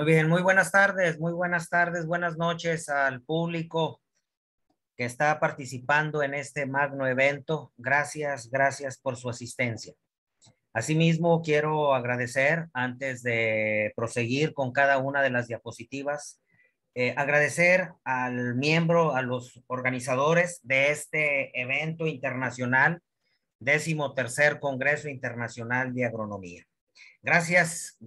Muy bien, muy buenas tardes, buenas noches al público que está participando en este magno evento. Gracias por su asistencia. Asimismo, quiero agradecer, antes de proseguir con cada una de las diapositivas, agradecer al miembro, a los organizadores de este evento internacional, 13º Congreso Internacional de Agronomía. Gracias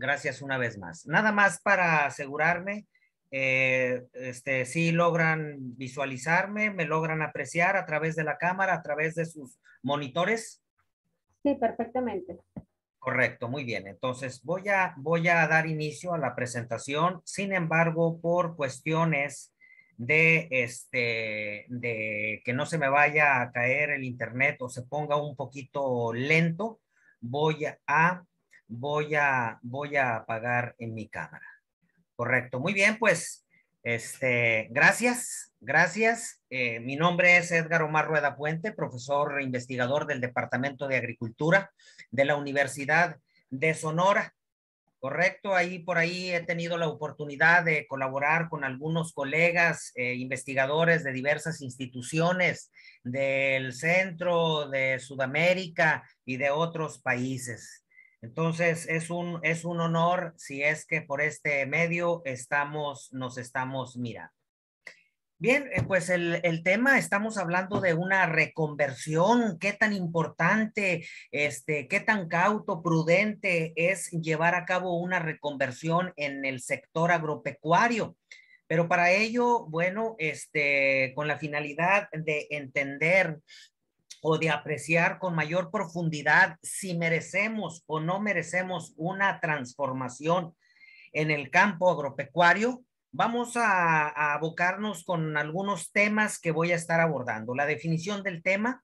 una vez más. Nada más para asegurarme, si logran visualizarme, me logran apreciar a través de la cámara, a través de sus monitores. Sí, perfectamente. Correcto, muy bien. Entonces voy a dar inicio a la presentación. Sin embargo, por cuestiones de que no se me vaya a caer el internet o se ponga un poquito lento, voy a, voy a apagar en mi cámara. Correcto, muy bien, pues, gracias. Mi nombre es Edgar Omar Rueda Puente, profesor e investigador del Departamento de Agricultura de la Universidad de Sonora. Correcto, por ahí he tenido la oportunidad de colaborar con algunos colegas investigadores de diversas instituciones del centro, de Sudamérica y de otros países. Entonces, es un honor si es que por este medio nos estamos mirando. Bien, pues el tema, estamos hablando de una reconversión. ¿Qué tan importante, qué tan cauto, prudente es llevar a cabo una reconversión en el sector agropecuario? Pero para ello, bueno, con la finalidad de entender o de apreciar con mayor profundidad si merecemos o no merecemos una transformación en el campo agropecuario, vamos a abocarnos con algunos temas que voy a estar abordando. La definición del tema,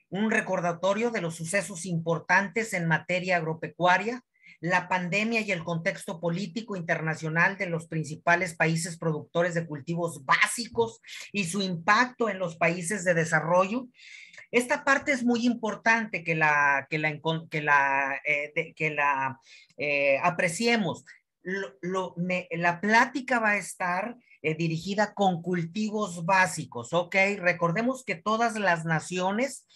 un recordatorio de los sucesos importantes en materia agropecuaria, la pandemia y el contexto político internacional de los principales países productores de cultivos básicos y su impacto en los países de desarrollo. Esta parte es muy importante que la apreciemos. La plática va a estar dirigida con cultivos básicos, ¿ok? Recordemos que todas las naciones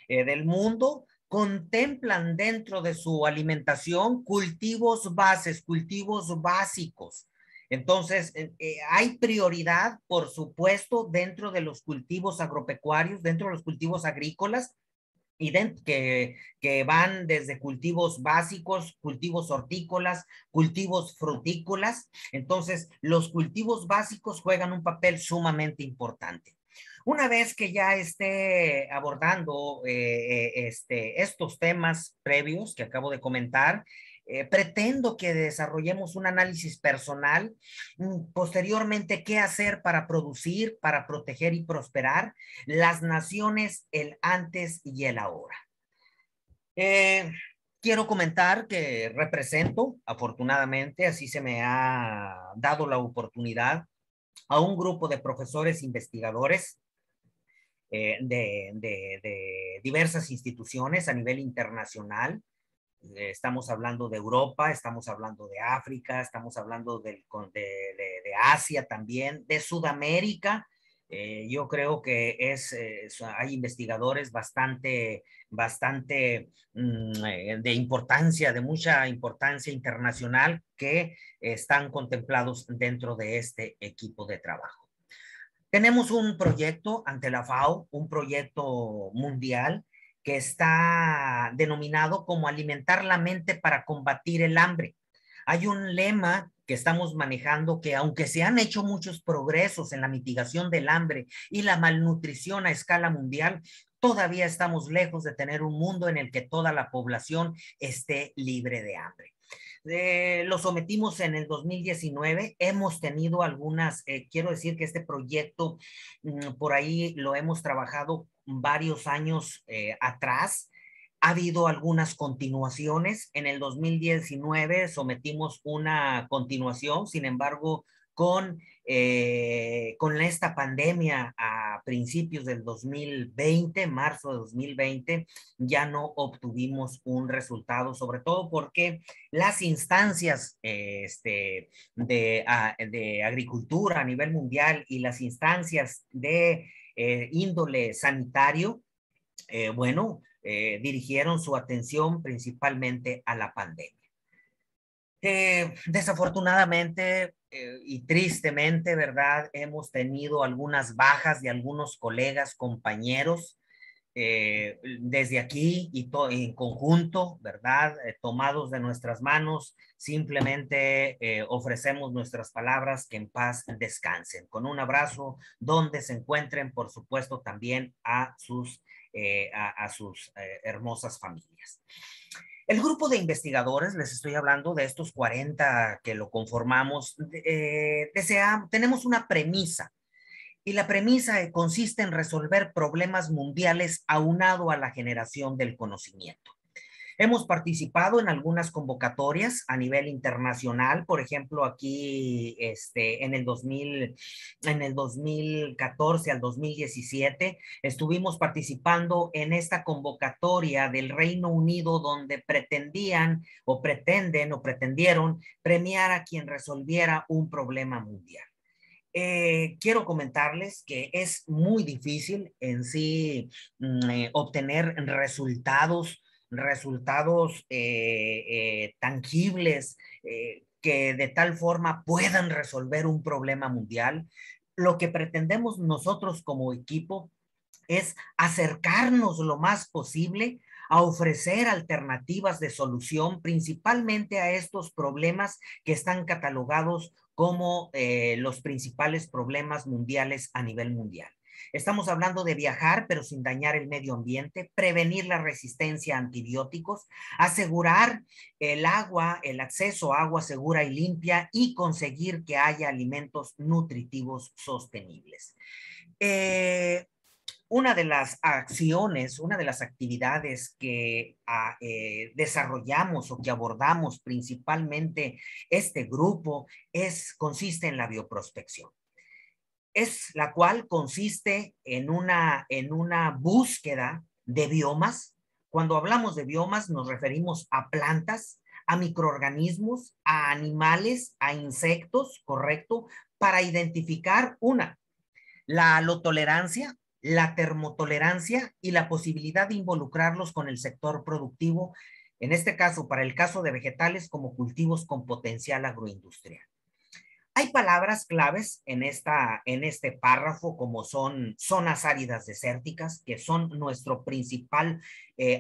del mundo contemplan dentro de su alimentación cultivos bases, cultivos básicos. Entonces, hay prioridad, por supuesto, dentro de los cultivos agropecuarios, dentro de los cultivos agrícolas, y que van desde cultivos básicos, cultivos hortícolas, cultivos frutícolas. Entonces, los cultivos básicos juegan un papel sumamente importante. Una vez que ya esté abordando estos temas previos que acabo de comentar, pretendo que desarrollemos un análisis personal, posteriormente qué hacer para producir, para proteger y prosperar, las naciones, el antes y el ahora. Eh, Quiero comentar que represento, afortunadamente, así se me ha dado la oportunidad, a un grupo de profesores investigadores de diversas instituciones a nivel internacional. Estamos hablando de Europa, estamos hablando de África, estamos hablando de Asia también, de Sudamérica. Yo creo que hay investigadores bastante de importancia, de mucha importancia internacional que están contemplados dentro de este equipo de trabajo. Tenemos un proyecto ante la FAO, un proyecto mundial que está denominado como alimentar la mente para combatir el hambre. Hay un lema que estamos manejando que aunque se han hecho muchos progresos en la mitigación del hambre y la malnutrición a escala mundial, todavía estamos lejos de tener un mundo en el que toda la población esté libre de hambre. Lo sometimos en el 2019, hemos tenido algunas, quiero decir que este proyecto por ahí lo hemos trabajado varios años atrás. Ha habido algunas continuaciones. En el 2019 sometimos una continuación, sin embargo, con esta pandemia a principios del 2020, marzo de 2020, ya no obtuvimos un resultado, sobre todo porque las instancias de agricultura a nivel mundial y las instancias de índole sanitario, dirigieron su atención principalmente a la pandemia. Desafortunadamente y tristemente, ¿verdad? Hemos tenido algunas bajas de algunos colegas, compañeros, desde aquí y en conjunto, ¿verdad? Tomados de nuestras manos, simplemente ofrecemos nuestras palabras, que en paz descansen. Con un abrazo donde se encuentren, por supuesto, también a sus hermosas familias. El grupo de investigadores, les estoy hablando de estos 40 que lo conformamos, tenemos una premisa, y la premisa consiste en resolver problemas mundiales aunado a la generación del conocimiento. Hemos participado en algunas convocatorias a nivel internacional, por ejemplo, aquí en el 2014 al 2017 estuvimos participando en esta convocatoria del Reino Unido, donde pretendían o pretendieron premiar a quien resolviera un problema mundial. Quiero comentarles que es muy difícil en sí obtener resultados tangibles que de tal forma puedan resolver un problema mundial. Lo que pretendemos nosotros como equipo es acercarnos lo más posible a ofrecer alternativas de solución, principalmente a estos problemas que están catalogados como los principales problemas mundiales a nivel mundial. Estamos hablando de viajar, pero sin dañar el medio ambiente, prevenir la resistencia a antibióticos, asegurar el acceso a agua segura y limpia, y conseguir que haya alimentos nutritivos sostenibles. Una de las acciones, una de las actividades que desarrollamos o que abordamos principalmente este grupo consiste en la bioprospección. Es la cual consiste en una búsqueda de biomas. Cuando hablamos de biomas nos referimos a plantas, a microorganismos, a animales, a insectos, ¿correcto? Para identificar la halotolerancia, la termotolerancia y la posibilidad de involucrarlos con el sector productivo, en este caso, para el caso de vegetales, como cultivos con potencial agroindustrial. Hay palabras claves en este párrafo, como son zonas áridas desérticas, que son nuestro principal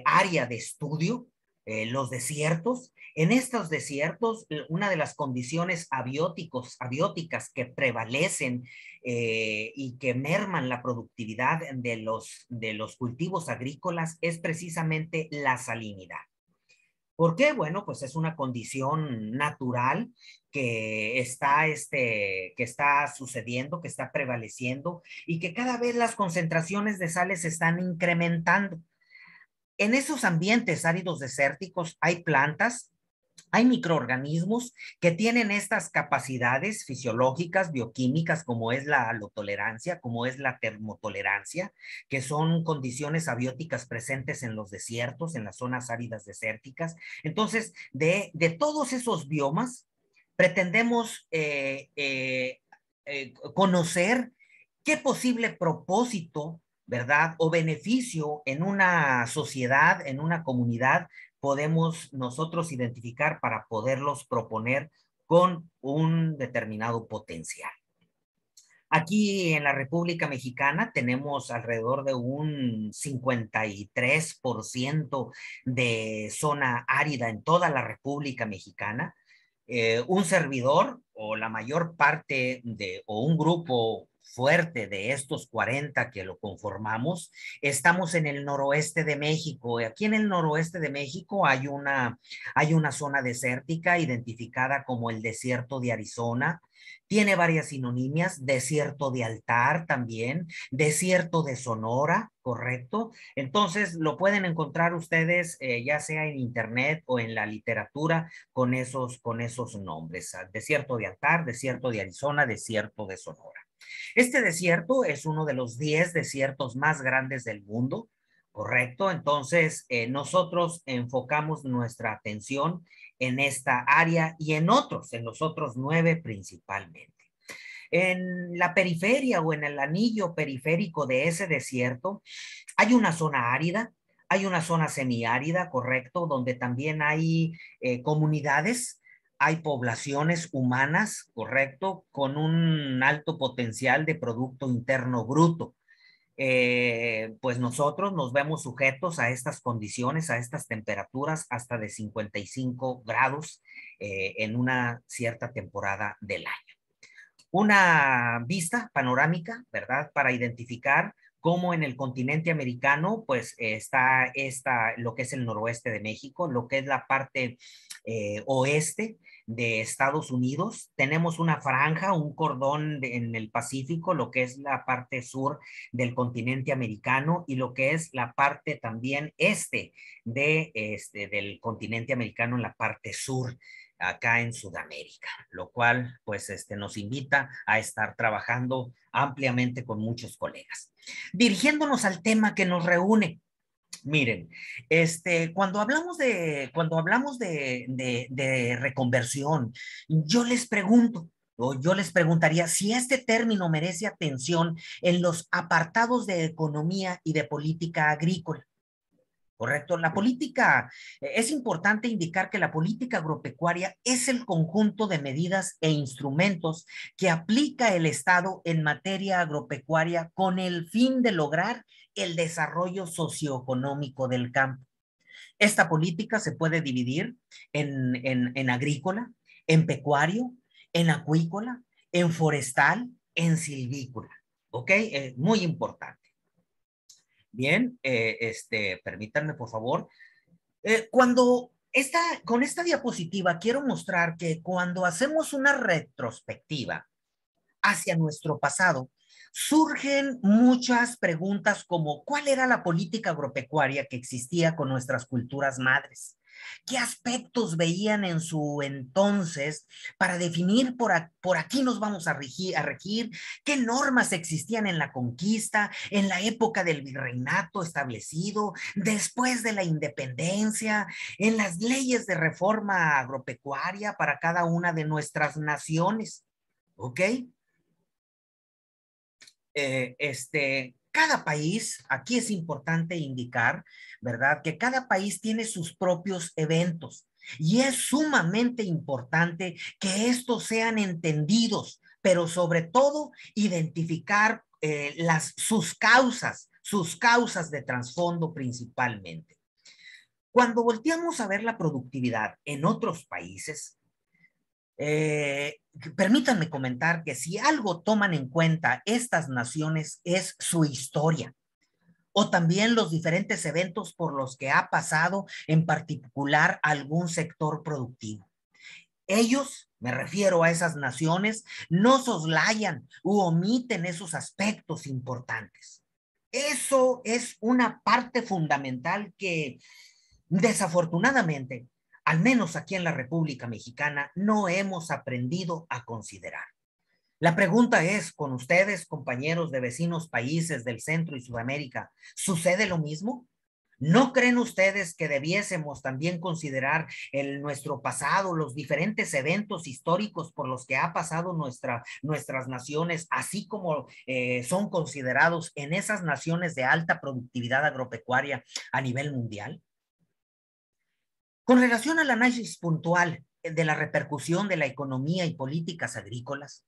área de estudio. Los desiertos. En estos desiertos, una de las condiciones abióticas que prevalecen y que merman la productividad de los cultivos agrícolas es precisamente la salinidad. ¿Por qué? Bueno, pues es una condición natural que está sucediendo, que está prevaleciendo, y que cada vez las concentraciones de sales se están incrementando. En esos ambientes áridos desérticos hay plantas, hay microorganismos que tienen estas capacidades fisiológicas, bioquímicas, como es la halotolerancia, como es la termotolerancia, que son condiciones abióticas presentes en los desiertos, en las zonas áridas desérticas. Entonces, de todos esos biomas, pretendemos conocer qué posible propósito, ¿verdad? O beneficio en una sociedad, en una comunidad, podemos nosotros identificar para poderlos proponer con un determinado potencial. Aquí en la República Mexicana tenemos alrededor de un 53% de zona árida en toda la República Mexicana. Un servidor o la mayor parte o un grupo fuerte de estos 40 que lo conformamos, estamos en el noroeste de México. Aquí en el noroeste de México hay una zona desértica identificada como el desierto de Arizona. Tiene varias sinonimias, desierto de Altar también, desierto de Sonora, ¿correcto? Entonces lo pueden encontrar ustedes ya sea en internet o en la literatura con esos nombres. Desierto de Altar, desierto de Arizona, desierto de Sonora. Este desierto es uno de los 10 desiertos más grandes del mundo, ¿correcto? Entonces, nosotros enfocamos nuestra atención en esta área y en los otros 9 principalmente. En la periferia o en el anillo periférico de ese desierto hay una zona árida, hay una zona semiárida, correcto, donde también hay comunidades, hay poblaciones humanas, correcto, con un alto potencial de Producto Interno Bruto. Pues nosotros nos vemos sujetos a estas condiciones, a estas temperaturas hasta de 55 grados en una cierta temporada del año. Una vista panorámica, ¿verdad? Para identificar cómo en el continente americano, pues lo que es el noroeste de México, lo que es la parte oeste de Estados Unidos. Tenemos una franja, un cordón en el Pacífico, lo que es la parte sur del continente americano y lo que es la parte también del continente americano en la parte sur acá en Sudamérica, lo cual pues nos invita a estar trabajando ampliamente con muchos colegas. Dirigiéndonos al tema que nos reúne, miren, cuando hablamos de reconversión, yo les pregunto, o yo les preguntaría si este término merece atención en los apartados de economía y de política agrícola. Correcto. La política, es importante indicar que la política agropecuaria es el conjunto de medidas e instrumentos que aplica el Estado en materia agropecuaria con el fin de lograr el desarrollo socioeconómico del campo. Esta política se puede dividir en agrícola, en pecuario, en acuícola, en forestal, en silvícola. ¿Ok? Muy importante. Bien, permítanme, por favor. Con esta diapositiva quiero mostrar que cuando hacemos una retrospectiva hacia nuestro pasado, surgen muchas preguntas como ¿cuál era la política agropecuaria que existía con nuestras culturas madres? ¿Qué aspectos veían en su entonces para definir por aquí nos vamos a regir? ¿Qué normas existían en la conquista, en la época del virreinato establecido, después de la independencia, en las leyes de reforma agropecuaria para cada una de nuestras naciones? ¿Ok? Cada país, aquí es importante indicar, ¿verdad? Que cada país tiene sus propios eventos y es sumamente importante que estos sean entendidos, pero sobre todo identificar sus causas de trasfondo principalmente. Cuando volteamos a ver la productividad en otros países, eh, permítanme comentar que si algo toman en cuenta estas naciones es su historia o también los diferentes eventos por los que ha pasado en particular algún sector productivo. Ellos, me refiero a esas naciones, no soslayan u omiten esos aspectos importantes. Eso es una parte fundamental que desafortunadamente, al menos aquí en la República Mexicana, no hemos aprendido a considerar. La pregunta es, con ustedes, compañeros de vecinos países del Centro y Sudamérica, ¿sucede lo mismo? ¿No creen ustedes que debiésemos también considerar nuestro pasado, los diferentes eventos históricos por los que ha pasado nuestras naciones, así como son considerados en esas naciones de alta productividad agropecuaria a nivel mundial? Con relación al análisis puntual de la repercusión de la economía y políticas agrícolas,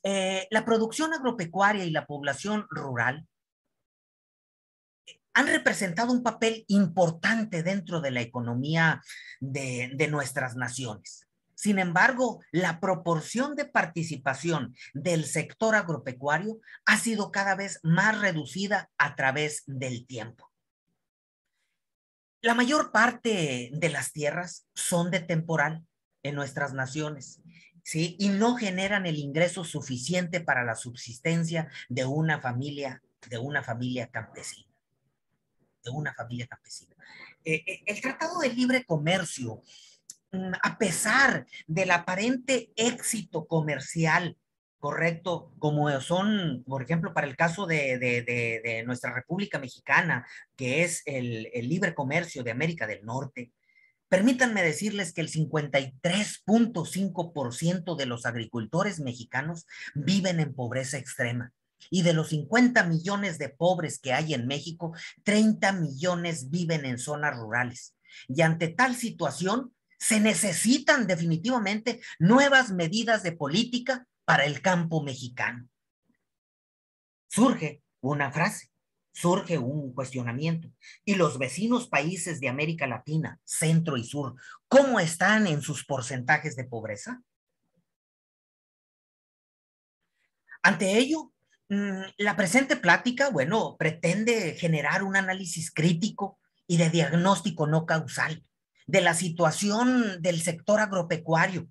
la producción agropecuaria y la población rural han representado un papel importante dentro de la economía de nuestras naciones. Sin embargo, la proporción de participación del sector agropecuario ha sido cada vez más reducida a través del tiempo. La mayor parte de las tierras son de temporal en nuestras naciones, ¿sí? Y no generan el ingreso suficiente para la subsistencia de una familia campesina, el Tratado de Libre Comercio, a pesar del aparente éxito comercial, correcto, como son, por ejemplo, para el caso de nuestra República Mexicana, que es el libre comercio de América del Norte, permítanme decirles que el 53.5% de los agricultores mexicanos viven en pobreza extrema. Y de los 50 millones de pobres que hay en México, 30 millones viven en zonas rurales. Y ante tal situación, se necesitan definitivamente nuevas medidas de política para el campo mexicano. Surge una frase, surge un cuestionamiento. ¿Y los vecinos países de América Latina, Centro y Sur, cómo están en sus porcentajes de pobreza? Ante ello, la presente plática, bueno, pretende generar un análisis crítico y de diagnóstico no causal de la situación del sector agropecuario.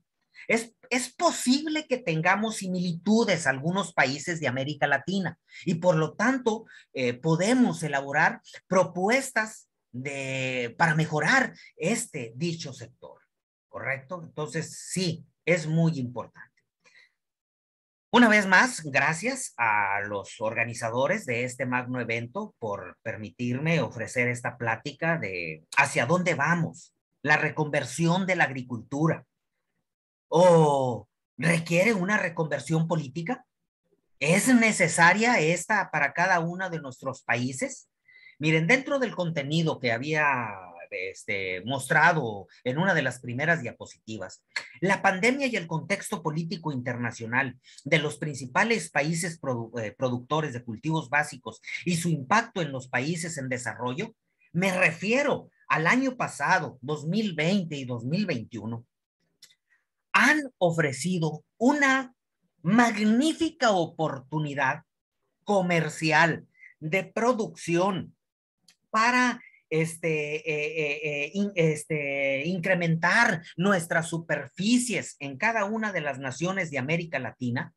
Es posible que tengamos similitudes a algunos países de América Latina y por lo tanto podemos elaborar propuestas para mejorar dicho sector, ¿correcto? Entonces, sí, es muy importante. Una vez más, gracias a los organizadores de este magno evento por permitirme ofrecer esta plática de hacia dónde vamos, la reconversión de la agricultura. ¿O requiere una reconversión política? ¿Es necesaria esta para cada uno de nuestros países? Miren, dentro del contenido que había mostrado en una de las primeras diapositivas, la pandemia y el contexto político internacional de los principales países productores de cultivos básicos y su impacto en los países en desarrollo, me refiero al año pasado, 2020 y 2021, han ofrecido una magnífica oportunidad comercial de producción para incrementar nuestras superficies en cada una de las naciones de América Latina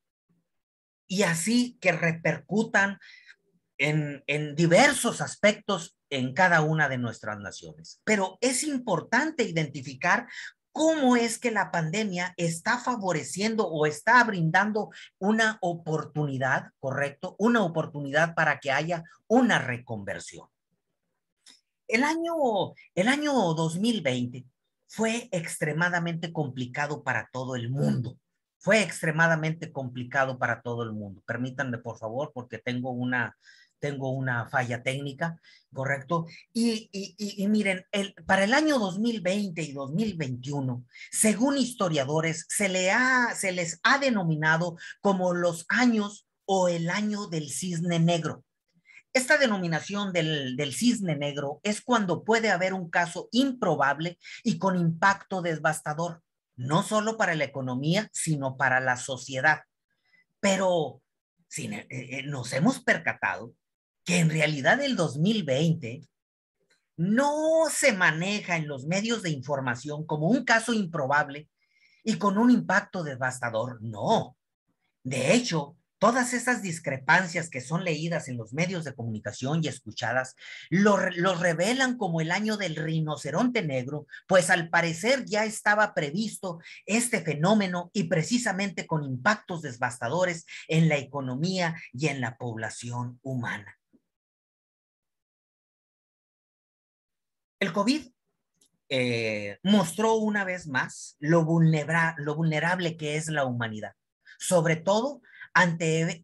y así que repercutan en diversos aspectos en cada una de nuestras naciones. Pero es importante identificar cómo es que la pandemia está favoreciendo o está brindando una oportunidad, ¿correcto? Una oportunidad para que haya una reconversión. El año 2020 fue extremadamente complicado para todo el mundo. Fue extremadamente complicado para todo el mundo. Permítanme, por favor, porque tengo una falla técnica, ¿correcto? Y miren, para el año 2020 y 2021, según historiadores, se les ha denominado como los años o el año del cisne negro. Esta denominación del cisne negro es cuando puede haber un caso improbable y con impacto devastador, no solo para la economía, sino para la sociedad. Pero nos hemos percatado que en realidad el 2020 no se maneja en los medios de información como un caso improbable y con un impacto devastador. No. De hecho, todas esas discrepancias que son leídas en los medios de comunicación y escuchadas lo revelan como el año del rinoceronte negro, pues al parecer ya estaba previsto este fenómeno y precisamente con impactos devastadores en la economía y en la población humana. El COVID mostró una vez más lo vulnerable que es la humanidad, sobre todo ante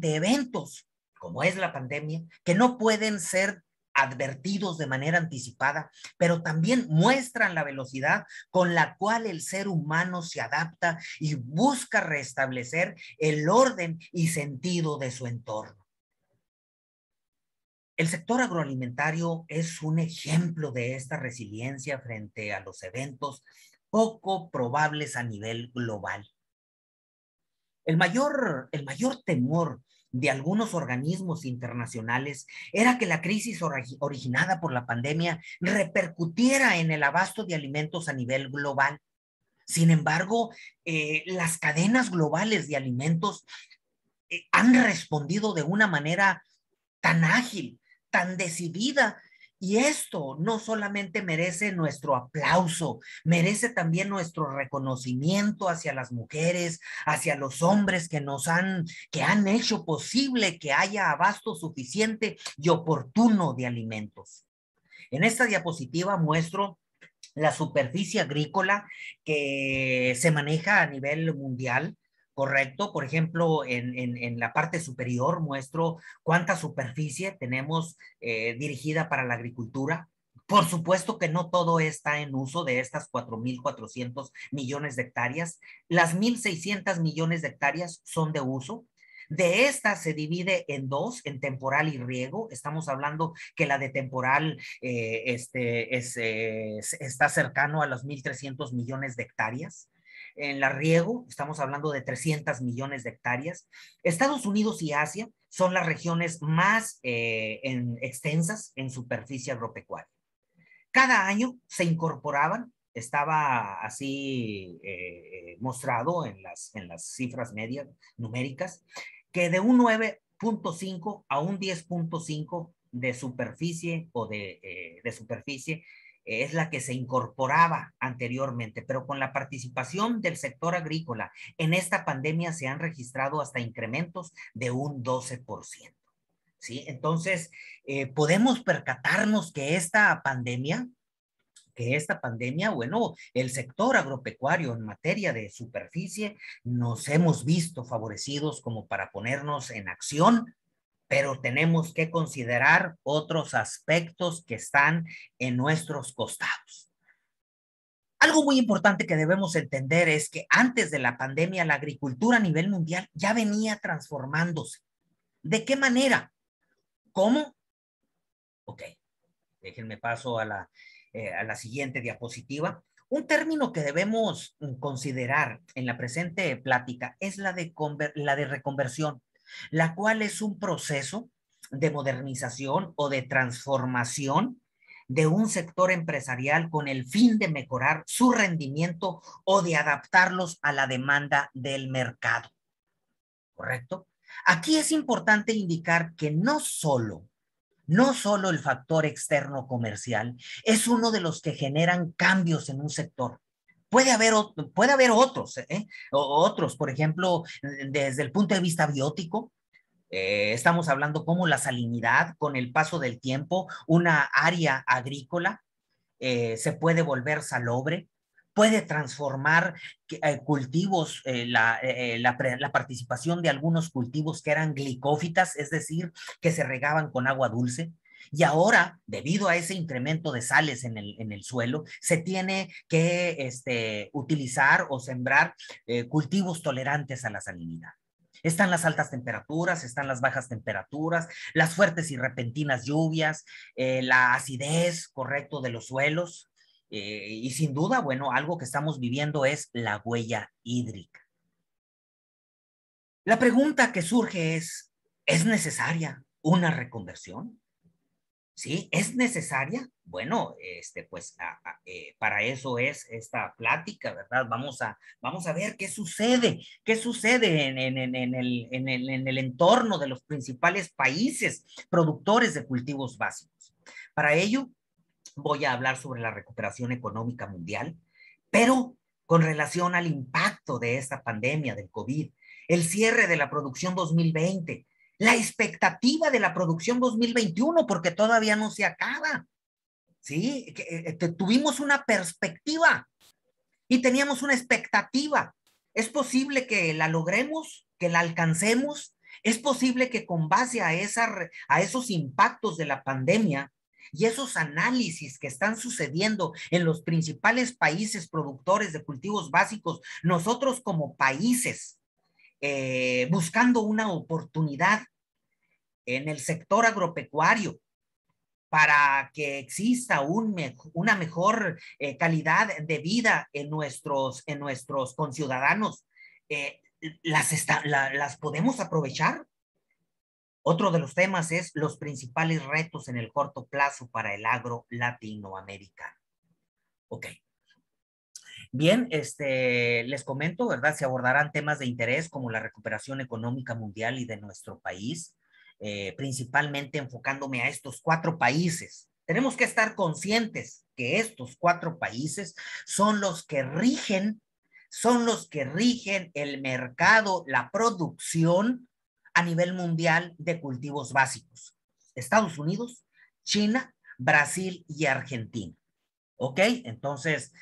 eventos como es la pandemia, que no pueden ser advertidos de manera anticipada, pero también muestran la velocidad con la cual el ser humano se adapta y busca restablecer el orden y sentido de su entorno. El sector agroalimentario es un ejemplo de esta resiliencia frente a los eventos poco probables a nivel global. El mayor temor de algunos organismos internacionales era que la crisis originada por la pandemia repercutiera en el abasto de alimentos a nivel global. Sin embargo, las cadenas globales de alimentos han respondido de una manera tan ágil, tan decidida. Y esto no solamente merece nuestro aplauso, merece también nuestro reconocimiento hacia las mujeres, hacia los hombres que han hecho posible que haya abasto suficiente y oportuno de alimentos. En esta diapositiva muestro la superficie agrícola que se maneja a nivel mundial, ¿correcto? Por ejemplo, en la parte superior muestro cuánta superficie tenemos dirigida para la agricultura. Por supuesto que no todo está en uso de estas 4.400 millones de hectáreas. Las 1.600 millones de hectáreas son de uso. De esta se divide en dos, en temporal y riego. Estamos hablando que la de temporal está cercano a los 1.300 millones de hectáreas. En la riego estamos hablando de 300 millones de hectáreas. Estados Unidos y Asia son las regiones más extensas en superficie agropecuaria. Cada año se incorporaban, estaba así mostrado en las cifras medias numéricas, que de un 9.5 a un 10.5 de superficie o de superficie es la que se incorporaba anteriormente, pero con la participación del sector agrícola en esta pandemia se han registrado hasta incrementos de un 12%. ¿Sí? Entonces, podemos percatarnos que esta pandemia, bueno, el sector agropecuario en materia de superficie nos hemos visto favorecidos como para ponernos en acción, pero tenemos que considerar otros aspectos que están en nuestros costados. Algo muy importante que debemos entender es que antes de la pandemia la agricultura a nivel mundial ya venía transformándose. ¿De qué manera? ¿Cómo? Ok, déjenme paso a la siguiente diapositiva. Un término que debemos considerar en la presente plática es la de reconversión, la cual es un proceso de modernización o de transformación de un sector empresarial con el fin de mejorar su rendimiento o de adaptarlos a la demanda del mercado. ¿Correcto? Aquí es importante indicar que no solo el factor externo comercial es uno de los que generan cambios en un sector. Puede haber otros, por ejemplo, desde el punto de vista biótico, estamos hablando como la salinidad, con el paso del tiempo, una área agrícola se puede volver salobre, puede transformar cultivos, la participación de algunos cultivos que eran glicófitas, es decir, que se regaban con agua dulce. Y ahora, debido a ese incremento de sales en el suelo, se tiene que utilizar o sembrar cultivos tolerantes a la salinidad. Están las altas temperaturas, están las bajas temperaturas, las fuertes y repentinas lluvias, la acidez, correcto, de los suelos. Y sin duda, bueno, algo que estamos viviendo es la huella hídrica. La pregunta que surge ¿es necesaria una reconversión? ¿Sí? ¿Es necesaria? Bueno, pues para eso es esta plática, ¿verdad? Vamos a ver qué sucede en el entorno de los principales países productores de cultivos básicos. Para ello, voy a hablar sobre la recuperación económica mundial, pero con relación al impacto de esta pandemia del COVID, el cierre de la producción 2020, la expectativa de la producción 2021, porque todavía no se acaba. ¿Sí? Tuvimos una perspectiva y teníamos una expectativa. ¿Es posible que la logremos, que la alcancemos? ¿Es posible que con base a esos impactos de la pandemia y esos análisis que están sucediendo en los principales países productores de cultivos básicos, nosotros como países, buscando una oportunidad en el sector agropecuario, para que exista una mejor calidad de vida en nuestros conciudadanos, las podemos aprovechar. Otro de los temas es los principales retos en el corto plazo para el agro latinoamericano. Ok. Bien, les comento, ¿verdad? Se abordarán temas de interés como la recuperación económica mundial y de nuestro país, principalmente enfocándome a estos 4 países. Tenemos que estar conscientes que estos 4 países son los que rigen el mercado, la producción a nivel mundial de cultivos básicos. Estados Unidos, China, Brasil y Argentina. ¿Ok? Entonces,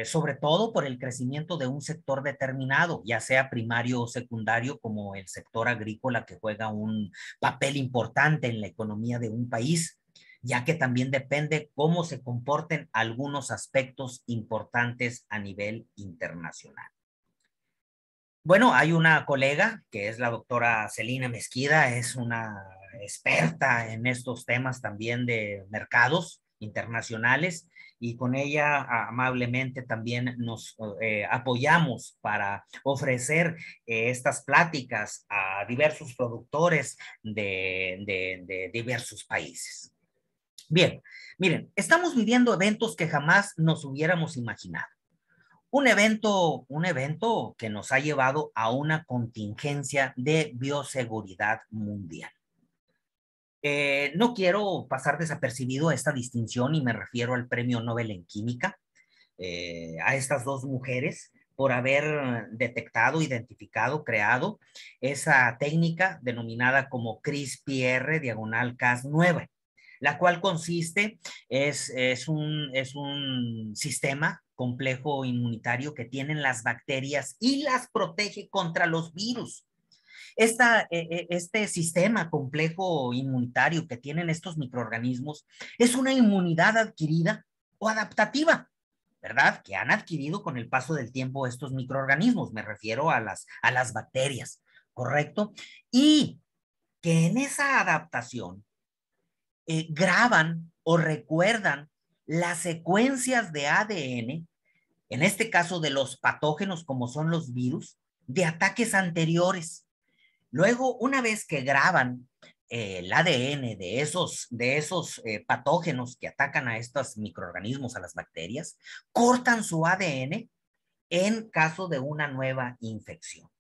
sobre todo por el crecimiento de un sector determinado, ya sea primario o secundario, como el sector agrícola, que juega un papel importante en la economía de un país, ya que también depende cómo se comporten algunos aspectos importantes a nivel internacional. Bueno, hay una colega que es la doctora Celina Mesquida, es una experta en estos temas también de mercados internacionales, y con ella amablemente también nos apoyamos para ofrecer estas pláticas a diversos productores de diversos países. Bien, miren, estamos viviendo eventos que jamás nos hubiéramos imaginado. Un evento que nos ha llevado a una contingencia de bioseguridad mundial. No quiero pasar desapercibido esta distinción y me refiero al Premio Nobel en Química, a estas 2 mujeres por haber detectado, identificado, creado esa técnica denominada como CRISPR-Cas9, la cual consiste, es un sistema complejo inmunitario que tienen las bacterias y las protege contra los virus. Este sistema complejo inmunitario que tienen estos microorganismos es una inmunidad adquirida o adaptativa, ¿verdad? Que han adquirido con el paso del tiempo estos microorganismos, me refiero a las bacterias, ¿correcto? Y que en esa adaptación graban o recuerdan las secuencias de ADN, en este caso de los patógenos como son los virus, de ataques anteriores. Luego, una vez que graban el ADN de esos patógenos que atacan a estos microorganismos, a las bacterias, cortan su ADN en caso de una nueva infección.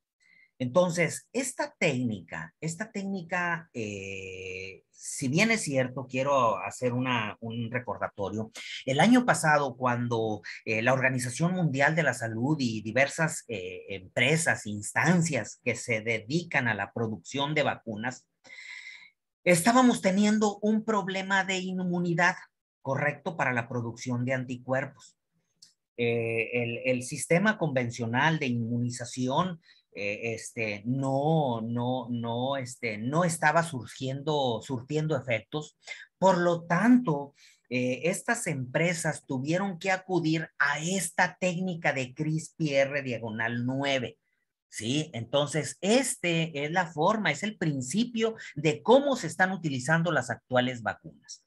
Entonces, esta técnica, si bien es cierto, quiero hacer un recordatorio. El año pasado, cuando la Organización Mundial de la Salud y diversas empresas, instancias que se dedican a la producción de vacunas, estábamos teniendo un problema de inmunidad, correcto, para la producción de anticuerpos. El sistema convencional de inmunización no estaba surtiendo efectos. Por lo tanto, estas empresas tuvieron que acudir a esta técnica de CRISPR-9. ¿Sí? Entonces, es la forma, es el principio de cómo se están utilizando las actuales vacunas.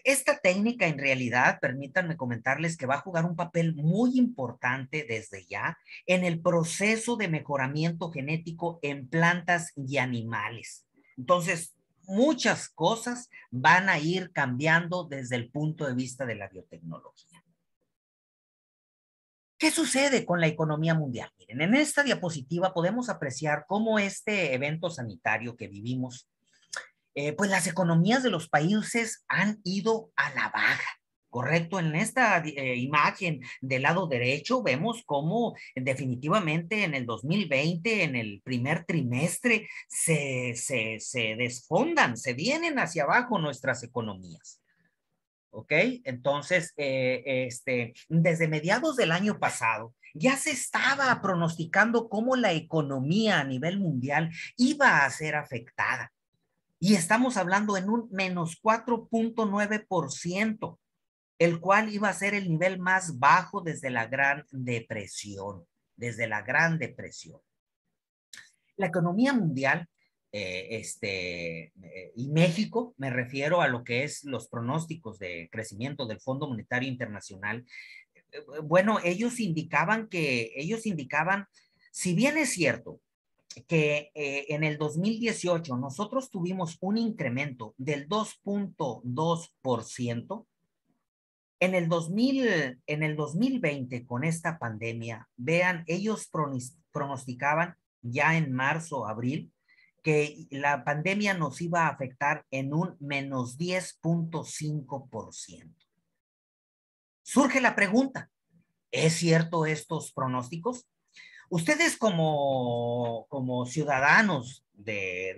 Esta técnica en realidad, permítanme comentarles que va a jugar un papel muy importante desde ya en el proceso de mejoramiento genético en plantas y animales. Entonces, muchas cosas van a ir cambiando desde el punto de vista de la biotecnología. ¿Qué sucede con la economía mundial? Miren, en esta diapositiva podemos apreciar cómo este evento sanitario que vivimos, pues las economías de los países han ido a la baja. Correcto, en esta imagen del lado derecho vemos cómo definitivamente en el 2020, en el primer trimestre, se desfondan, se vienen hacia abajo nuestras economías. ¿Ok? Entonces, desde mediados del año pasado, ya se estaba pronosticando cómo la economía a nivel mundial iba a ser afectada. Y estamos hablando en un menos 4.9%, el cual iba a ser el nivel más bajo desde la Gran Depresión, La economía mundial y México, me refiero a lo que es los pronósticos de crecimiento del Fondo Monetario Internacional. Bueno, ellos indicaban, si bien es cierto que en el 2018 nosotros tuvimos un incremento del 2.2%, en el 2020 con esta pandemia, vean, ellos pronosticaban ya en marzo, abril, que la pandemia nos iba a afectar en un menos 10.5%. Surge la pregunta, ¿es cierto estos pronósticos? Ustedes como ciudadanos de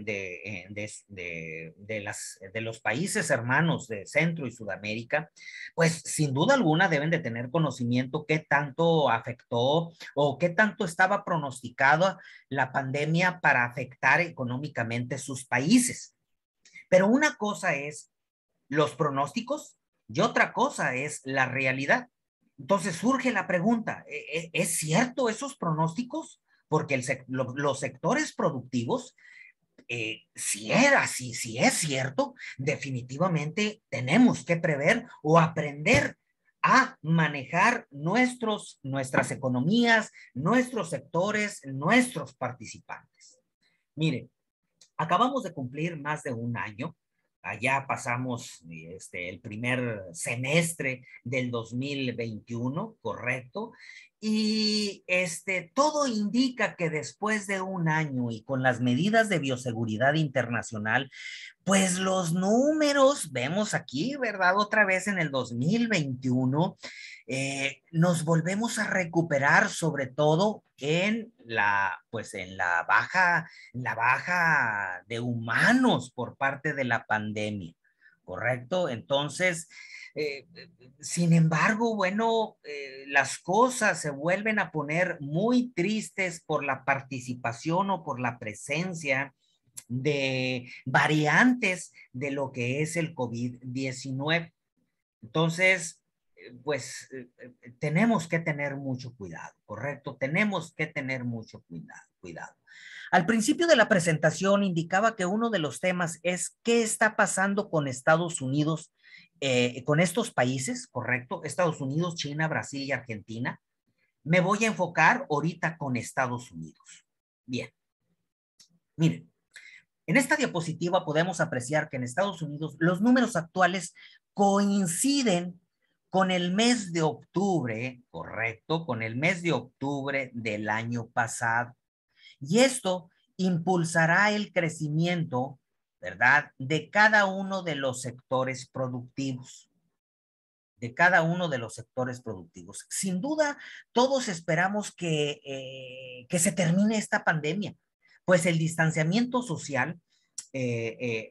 los países hermanos de Centro y Sudamérica, pues sin duda alguna deben de tener conocimiento qué tanto afectó o qué tanto estaba pronosticada la pandemia para afectar económicamente sus países. Pero una cosa es los pronósticos y otra cosa es la realidad. Entonces surge la pregunta, ¿es cierto esos pronósticos? Porque los sectores productivos, si es cierto, definitivamente tenemos que prever o aprender a manejar nuestras economías, nuestros sectores, nuestros participantes. Miren, acabamos de cumplir más de un año. Allá pasamos el primer semestre del 2021, correcto. Y todo indica que después de un año y con las medidas de bioseguridad internacional, pues los números, vemos aquí, ¿verdad? Otra vez en el 2021, nos volvemos a recuperar, sobre todo pues en la baja de humanos por parte de la pandemia, ¿correcto? Entonces, eh, sin embargo, bueno, las cosas se vuelven a poner muy tristes por la participación o por la presencia de variantes de lo que es el COVID-19. Entonces, pues tenemos que tener mucho cuidado, ¿correcto? Tenemos que tener mucho cuidado. Al principio de la presentación indicaba que uno de los temas es qué está pasando con Estados Unidos, con estos países, ¿correcto? Estados Unidos, China, Brasil y Argentina. Me voy a enfocar ahorita con Estados Unidos. Bien, miren. En esta diapositiva podemos apreciar que en Estados Unidos los números actuales coinciden con el mes de octubre, correcto, con el mes de octubre del año pasado. Y esto impulsará el crecimiento, ¿verdad?, de cada uno de los sectores productivos. De cada uno de los sectores productivos. Sin duda, todos esperamos que se termine esta pandemia, pues el distanciamiento social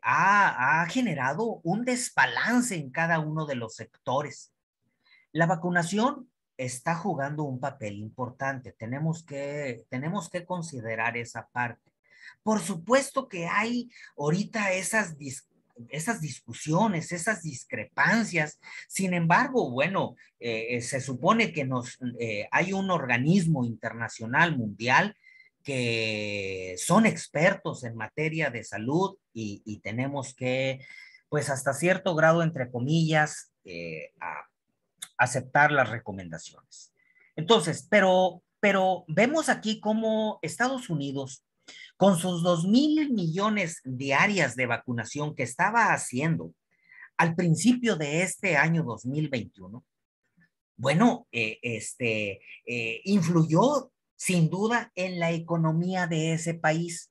ha generado un desbalance en cada uno de los sectores. La vacunación está jugando un papel importante. Tenemos que considerar esa parte. Por supuesto que hay ahorita esas discusiones, esas discrepancias. Sin embargo, bueno, se supone que hay un organismo internacional mundial que son expertos en materia de salud y tenemos que, pues hasta cierto grado, entre comillas, aceptar las recomendaciones. Entonces, pero vemos aquí cómo Estados Unidos, con sus 2.000 millones diarias de vacunación que estaba haciendo al principio de este año 2021, bueno, influyó sin duda en la economía de ese país.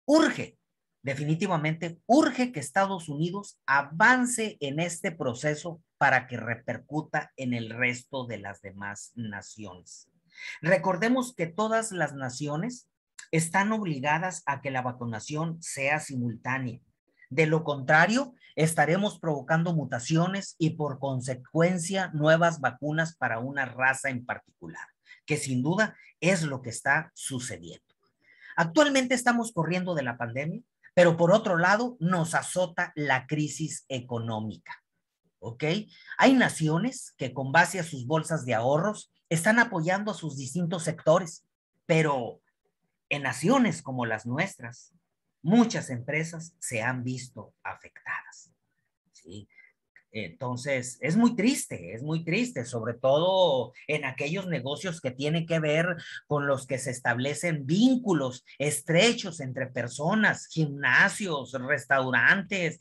Urge, definitivamente, urge que Estados Unidos avance en este proceso para que repercuta en el resto de las demás naciones. Recordemos que todas las naciones están obligadas a que la vacunación sea simultánea. De lo contrario, estaremos provocando mutaciones y por consecuencia nuevas vacunas para una raza en particular, que sin duda es lo que está sucediendo. Actualmente estamos corriendo de la pandemia, pero por otro lado nos azota la crisis económica. ¿Ok? Hay naciones que con base a sus bolsas de ahorros están apoyando a sus distintos sectores, pero en naciones como las nuestras, muchas empresas se han visto afectadas. ¿Sí? Entonces, es muy triste, sobre todo en aquellos negocios que tienen que ver con los que se establecen vínculos estrechos entre personas, gimnasios, restaurantes,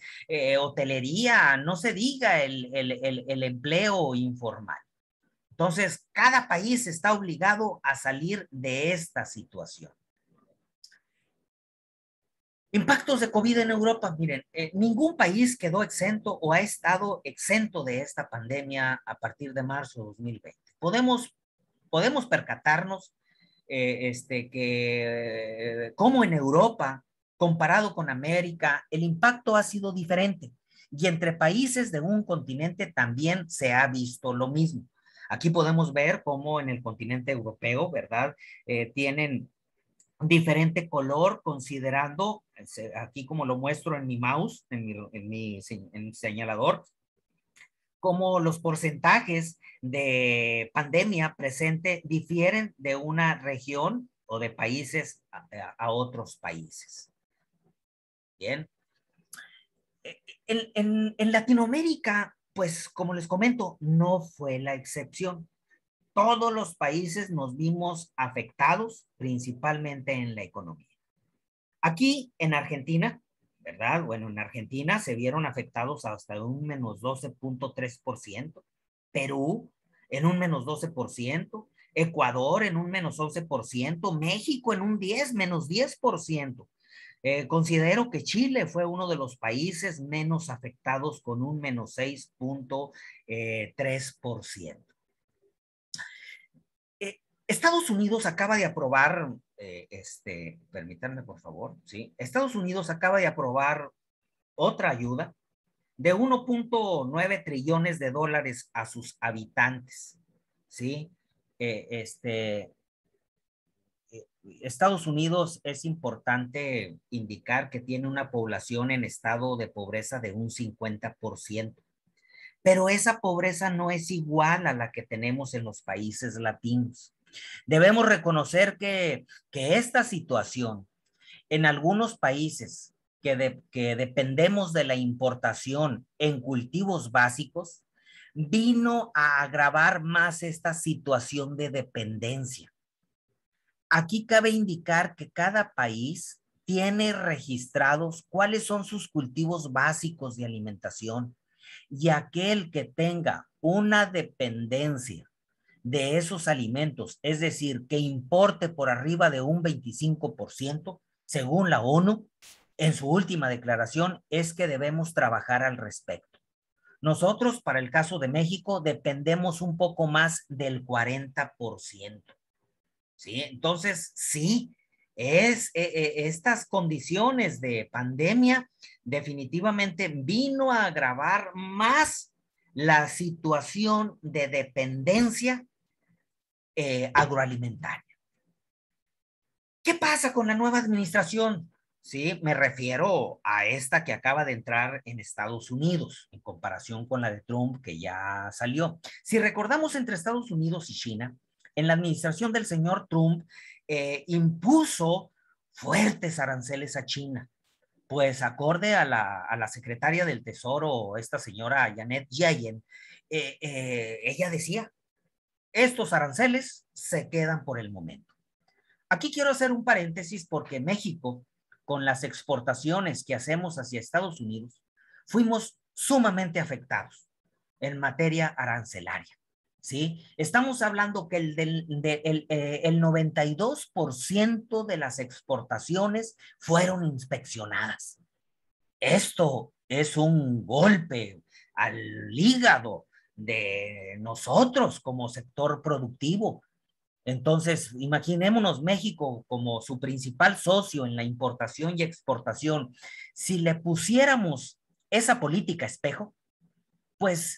hotelería, no se diga el empleo informal. Entonces, cada país está obligado a salir de esta situación. Impactos de COVID en Europa. Miren, ningún país quedó exento o ha estado exento de esta pandemia a partir de marzo de 2020. Podemos percatarnos que como en Europa, comparado con América, el impacto ha sido diferente. Y entre países de un continente también se ha visto lo mismo. Aquí podemos ver cómo en el continente europeo, ¿verdad? Tienen diferente color, considerando, aquí como lo muestro en mi mouse, en mi señalador, como los porcentajes de pandemia presente difieren de una región o de países a otros países. Bien. En Latinoamérica, pues como les comento, no fue la excepción. Todos los países nos vimos afectados, principalmente en la economía. Aquí en Argentina, ¿verdad? Bueno, en Argentina se vieron afectados hasta un menos 12.3%, Perú en un menos 12%, Ecuador en un menos 11%, México en un menos 10%. Considero que Chile fue uno de los países menos afectados con un menos 6.3%. Estados Unidos acaba de aprobar, permítanme por favor, ¿sí? Estados Unidos acaba de aprobar otra ayuda de 1.9 trillones de dólares a sus habitantes, ¿sí? Eh, este, Estados Unidos es importante indicar que tiene una población en estado de pobreza de un 50%, pero esa pobreza no es igual a la que tenemos en los países latinos. Debemos reconocer que esta situación en algunos países que dependemos de la importación en cultivos básicos, vino a agravar más esta situación de dependencia. Aquí cabe indicar que cada país tiene registrados cuáles son sus cultivos básicos de alimentación y aquel que tenga una dependencia de esos alimentos, es decir, que importe por arriba de un 25%, según la ONU, en su última declaración, es que debemos trabajar al respecto. Nosotros, para el caso de México, dependemos un poco más del 40%. ¿Sí? Entonces, sí, estas condiciones de pandemia definitivamente vino a agravar más la situación de dependencia agroalimentaria. ¿Qué pasa con la nueva administración? Sí, me refiero a esta que acaba de entrar en Estados Unidos, en comparación con la de Trump que ya salió. Si recordamos entre Estados Unidos y China, en la administración del señor Trump impuso fuertes aranceles a China. Pues acorde a la secretaria del Tesoro, esta señora Janet Yellen, ella decía, estos aranceles se quedan por el momento. Aquí quiero hacer un paréntesis porque México, con las exportaciones que hacemos hacia Estados Unidos, fuimos sumamente afectados en materia arancelaria. ¿Sí? Estamos hablando que el 92% de las exportaciones fueron inspeccionadas. Esto es un golpe al hígado de nosotros como sector productivo. Entonces, imaginémonos México como su principal socio en la importación y exportación. Si le pusiéramos esa política espejo, pues,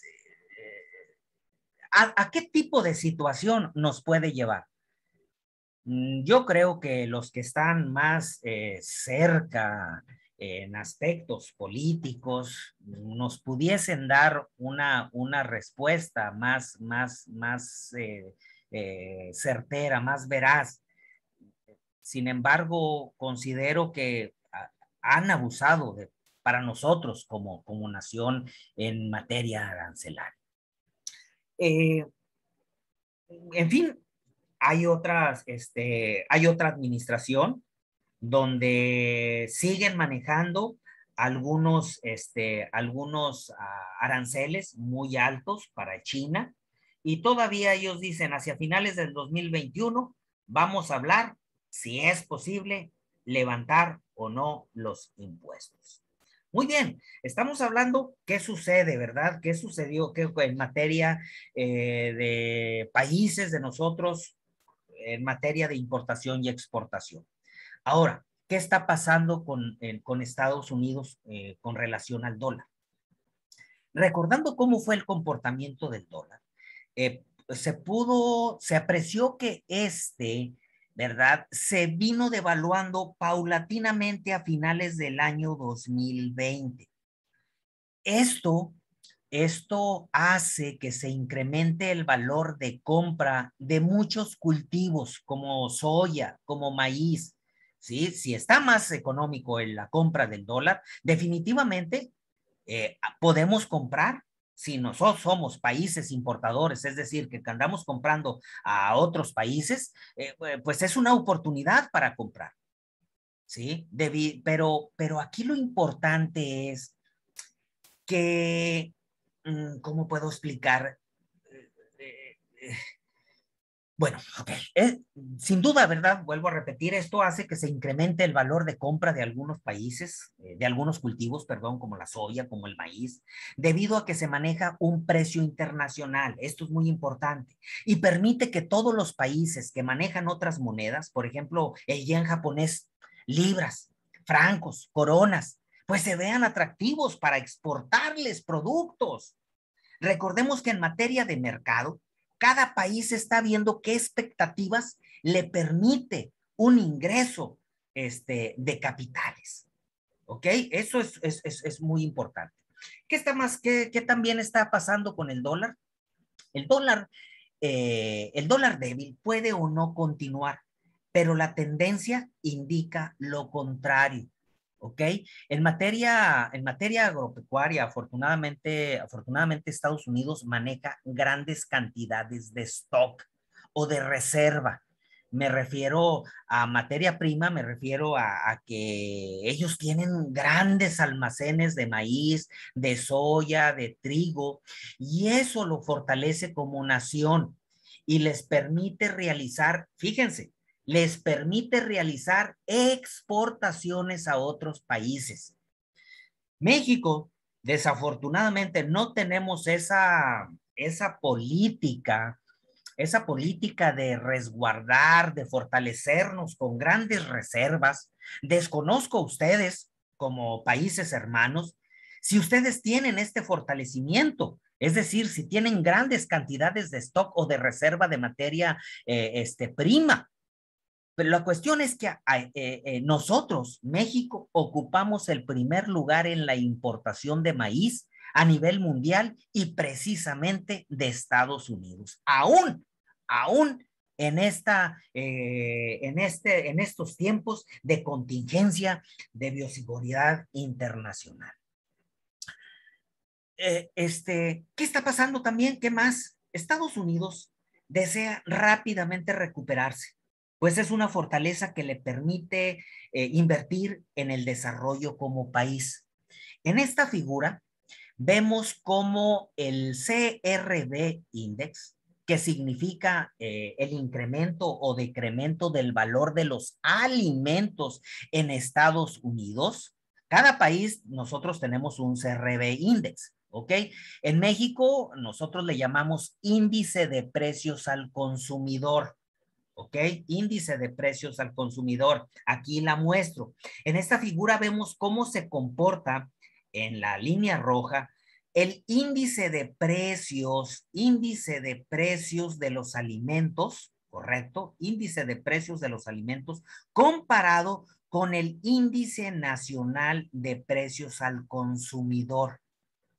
¿a qué tipo de situación nos puede llevar? Yo creo que los que están más cerca en aspectos políticos nos pudiesen dar una respuesta más certera, más veraz. sin embargo, considero que han abusado para nosotros como nación en materia arancelaria. En fin, hay otra administración donde siguen manejando algunos aranceles muy altos para China, y todavía ellos dicen hacia finales del 2021 vamos a hablar si es posible levantar o no los impuestos. Muy bien, estamos hablando qué sucede, ¿verdad? ¿Qué sucedió en materia de países de nosotros, en materia de importación y exportación? Ahora, ¿qué está pasando con Estados Unidos con relación al dólar? Recordando cómo fue el comportamiento del dólar, se apreció que ¿verdad? Se vino devaluando paulatinamente a finales del año 2020. Esto hace que se incremente el valor de compra de muchos cultivos como soya, como maíz, ¿sí? Si está más económico en la compra del dólar, definitivamente podemos comprar. Si nosotros somos países importadores, es decir, que andamos comprando a otros países, pues es una oportunidad para comprar, ¿sí? Pero aquí lo importante es que, ¿cómo puedo explicar? Bueno, ok. Sin duda, ¿verdad? Vuelvo a repetir, esto hace que se incremente el valor de compra de algunos países, de algunos cultivos, perdón, como la soya, como el maíz, debido a que se maneja un precio internacional. Esto es muy importante y permite que todos los países que manejan otras monedas, por ejemplo, el yen japonés, libras, francos, coronas, pues se vean atractivos para exportarles productos. Recordemos que en materia de mercado, cada país está viendo qué expectativas le permite un ingreso de capitales. ¿Ok? Eso es muy importante. ¿Qué también está pasando con el dólar? El dólar, el dólar débil puede o no continuar, pero la tendencia indica lo contrario. ¿Ok? En materia agropecuaria, afortunadamente Estados Unidos maneja grandes cantidades de stock o de reserva. Me refiero a materia prima, me refiero a que ellos tienen grandes almacenes de maíz, de soya, de trigo, y eso lo fortalece como nación y les permite realizar, fíjense, les permite realizar exportaciones a otros países. México, desafortunadamente, no tenemos esa política de resguardar, de fortalecernos con grandes reservas. Desconozco a ustedes como países hermanos si ustedes tienen este fortalecimiento, es decir, si tienen grandes cantidades de stock o de reserva de materia prima. Pero la cuestión es que nosotros, México, ocupamos el primer lugar en la importación de maíz a nivel mundial y precisamente de Estados Unidos. Aún en estos tiempos de contingencia de bioseguridad internacional. ¿Qué está pasando también? ¿Qué más? Estados Unidos desea rápidamente recuperarse, pues es una fortaleza que le permite invertir en el desarrollo como país. En esta figura vemos cómo el CRB Index, que significa el incremento o decremento del valor de los alimentos en Estados Unidos. Cada país, nosotros tenemos un CRB Index. ¿Ok? En México, nosotros le llamamos índice de precios al consumidor. ¿Ok? Índice de precios al consumidor. Aquí la muestro. En esta figura vemos cómo se comporta en la línea roja el índice de precios de los alimentos, ¿correcto? Índice de precios de los alimentos comparado con el índice nacional de precios al consumidor.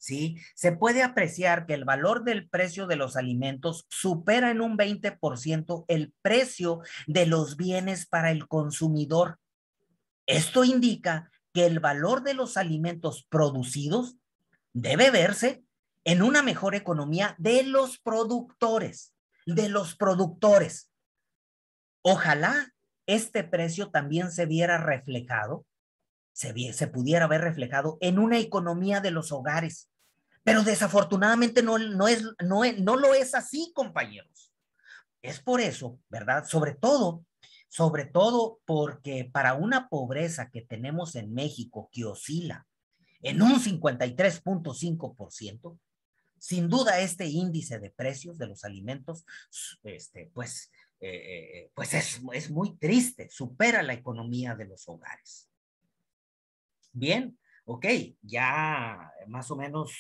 ¿sí? Se puede apreciar que el valor del precio de los alimentos supera en un 20% el precio de los bienes para el consumidor. Esto indica que el valor de los alimentos producidos debe verse en una mejor economía de los productores, de los productores. Ojalá este precio también se viera reflejado, se pudiera ver reflejado en una economía de los hogares. Pero desafortunadamente no lo es así, compañeros. Es por eso, ¿verdad? Sobre todo porque para una pobreza que tenemos en México que oscila en un 53.5%, sin duda este índice de precios de los alimentos, pues es muy triste, supera la economía de los hogares. Bien, ok, ya más o menos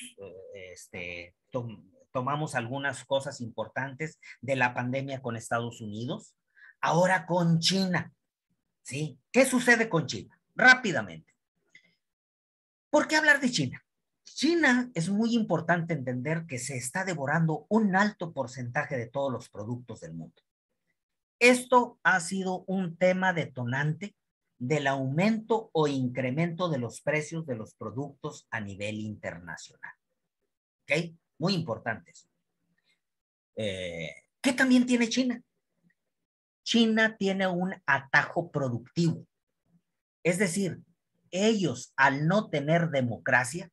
tomamos algunas cosas importantes de la pandemia con Estados Unidos. Ahora con China, ¿sí? ¿Qué sucede con China? Rápidamente. ¿Por qué hablar de China? China es muy importante entender que se está devorando un alto porcentaje de todos los productos del mundo. Esto ha sido un tema detonante del aumento o incremento de los precios de los productos a nivel internacional. ¿Ok? Muy importante eso. ¿Qué también tiene China? China tiene un atajo productivo. Es decir, ellos al no tener democracia,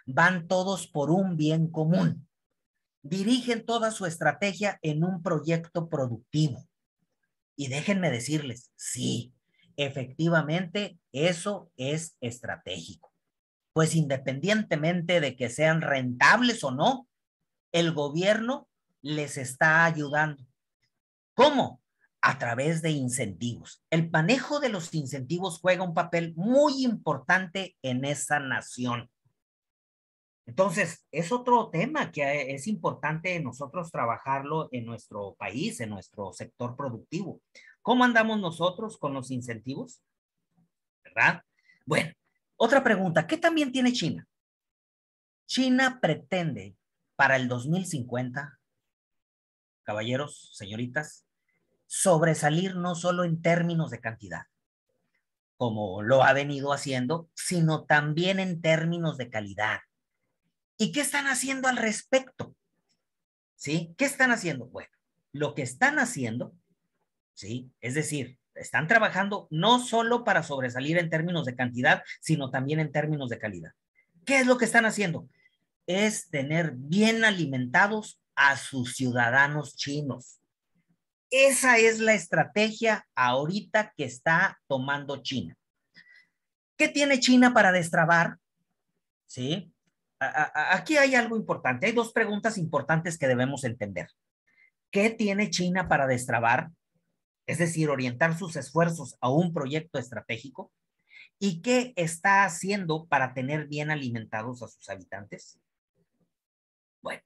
van todos por un bien común. Dirigen toda su estrategia en un proyecto productivo. Y déjenme decirles, sí, efectivamente, eso es estratégico. Pues independientemente de que sean rentables o no, el gobierno les está ayudando. ¿Cómo? A través de incentivos. El manejo de los incentivos juega un papel muy importante en esa nación. Entonces, es otro tema que es importante nosotros trabajarlo en nuestro país, en nuestro sector productivo. ¿Cómo andamos nosotros con los incentivos? ¿Verdad? Bueno, otra pregunta, ¿qué también tiene China? China pretende para el 2050, caballeros, señoritas, sobresalir no solo en términos de cantidad, como lo ha venido haciendo, sino también en términos de calidad. ¿Y qué están haciendo al respecto? ¿Sí? ¿Qué están haciendo? Bueno, lo que están haciendo, ¿sí? Es decir, están trabajando no solo para sobresalir en términos de cantidad, sino también en términos de calidad. ¿Qué es lo que están haciendo? Es tener bien alimentados a sus ciudadanos chinos. Esa es la estrategia ahorita que está tomando China. ¿Qué tiene China para destrabar? ¿Sí? Aquí hay algo importante. Hay dos preguntas importantes que debemos entender. ¿Qué tiene China para destrabar? Es decir, orientar sus esfuerzos a un proyecto estratégico. ¿Y qué está haciendo para tener bien alimentados a sus habitantes? Bueno,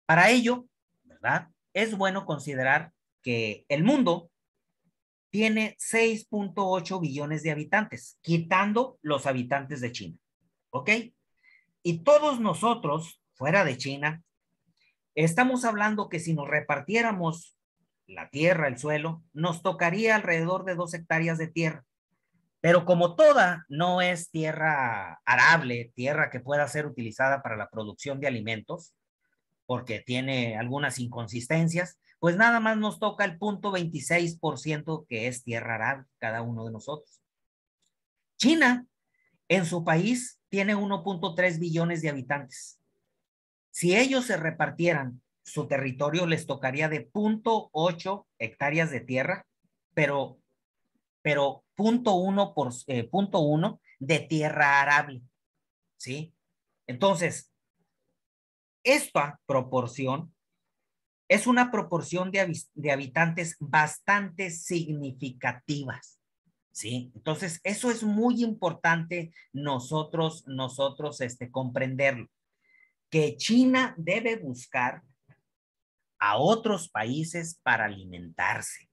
para ello, ¿verdad? Es bueno considerar que el mundo tiene 6.8 billones de habitantes, quitando los habitantes de China. ¿Ok? Y todos nosotros, fuera de China, estamos hablando que si nos repartiéramos la tierra, el suelo, nos tocaría alrededor de 2 hectáreas de tierra. Pero como toda no es tierra arable, tierra que pueda ser utilizada para la producción de alimentos, porque tiene algunas inconsistencias, pues nada más nos toca el 0.26% que es tierra arable, cada uno de nosotros. China, en su país, tiene 1.3 billones de habitantes. Si ellos se repartieran su territorio, les tocaría de 0.8 hectáreas de tierra, pero 0.1 de tierra arable, ¿sí? Entonces, esta proporción es una proporción de habitantes bastante significativas, ¿sí? Entonces, eso es muy importante nosotros comprenderlo, que China debe buscar a otros países para alimentarse.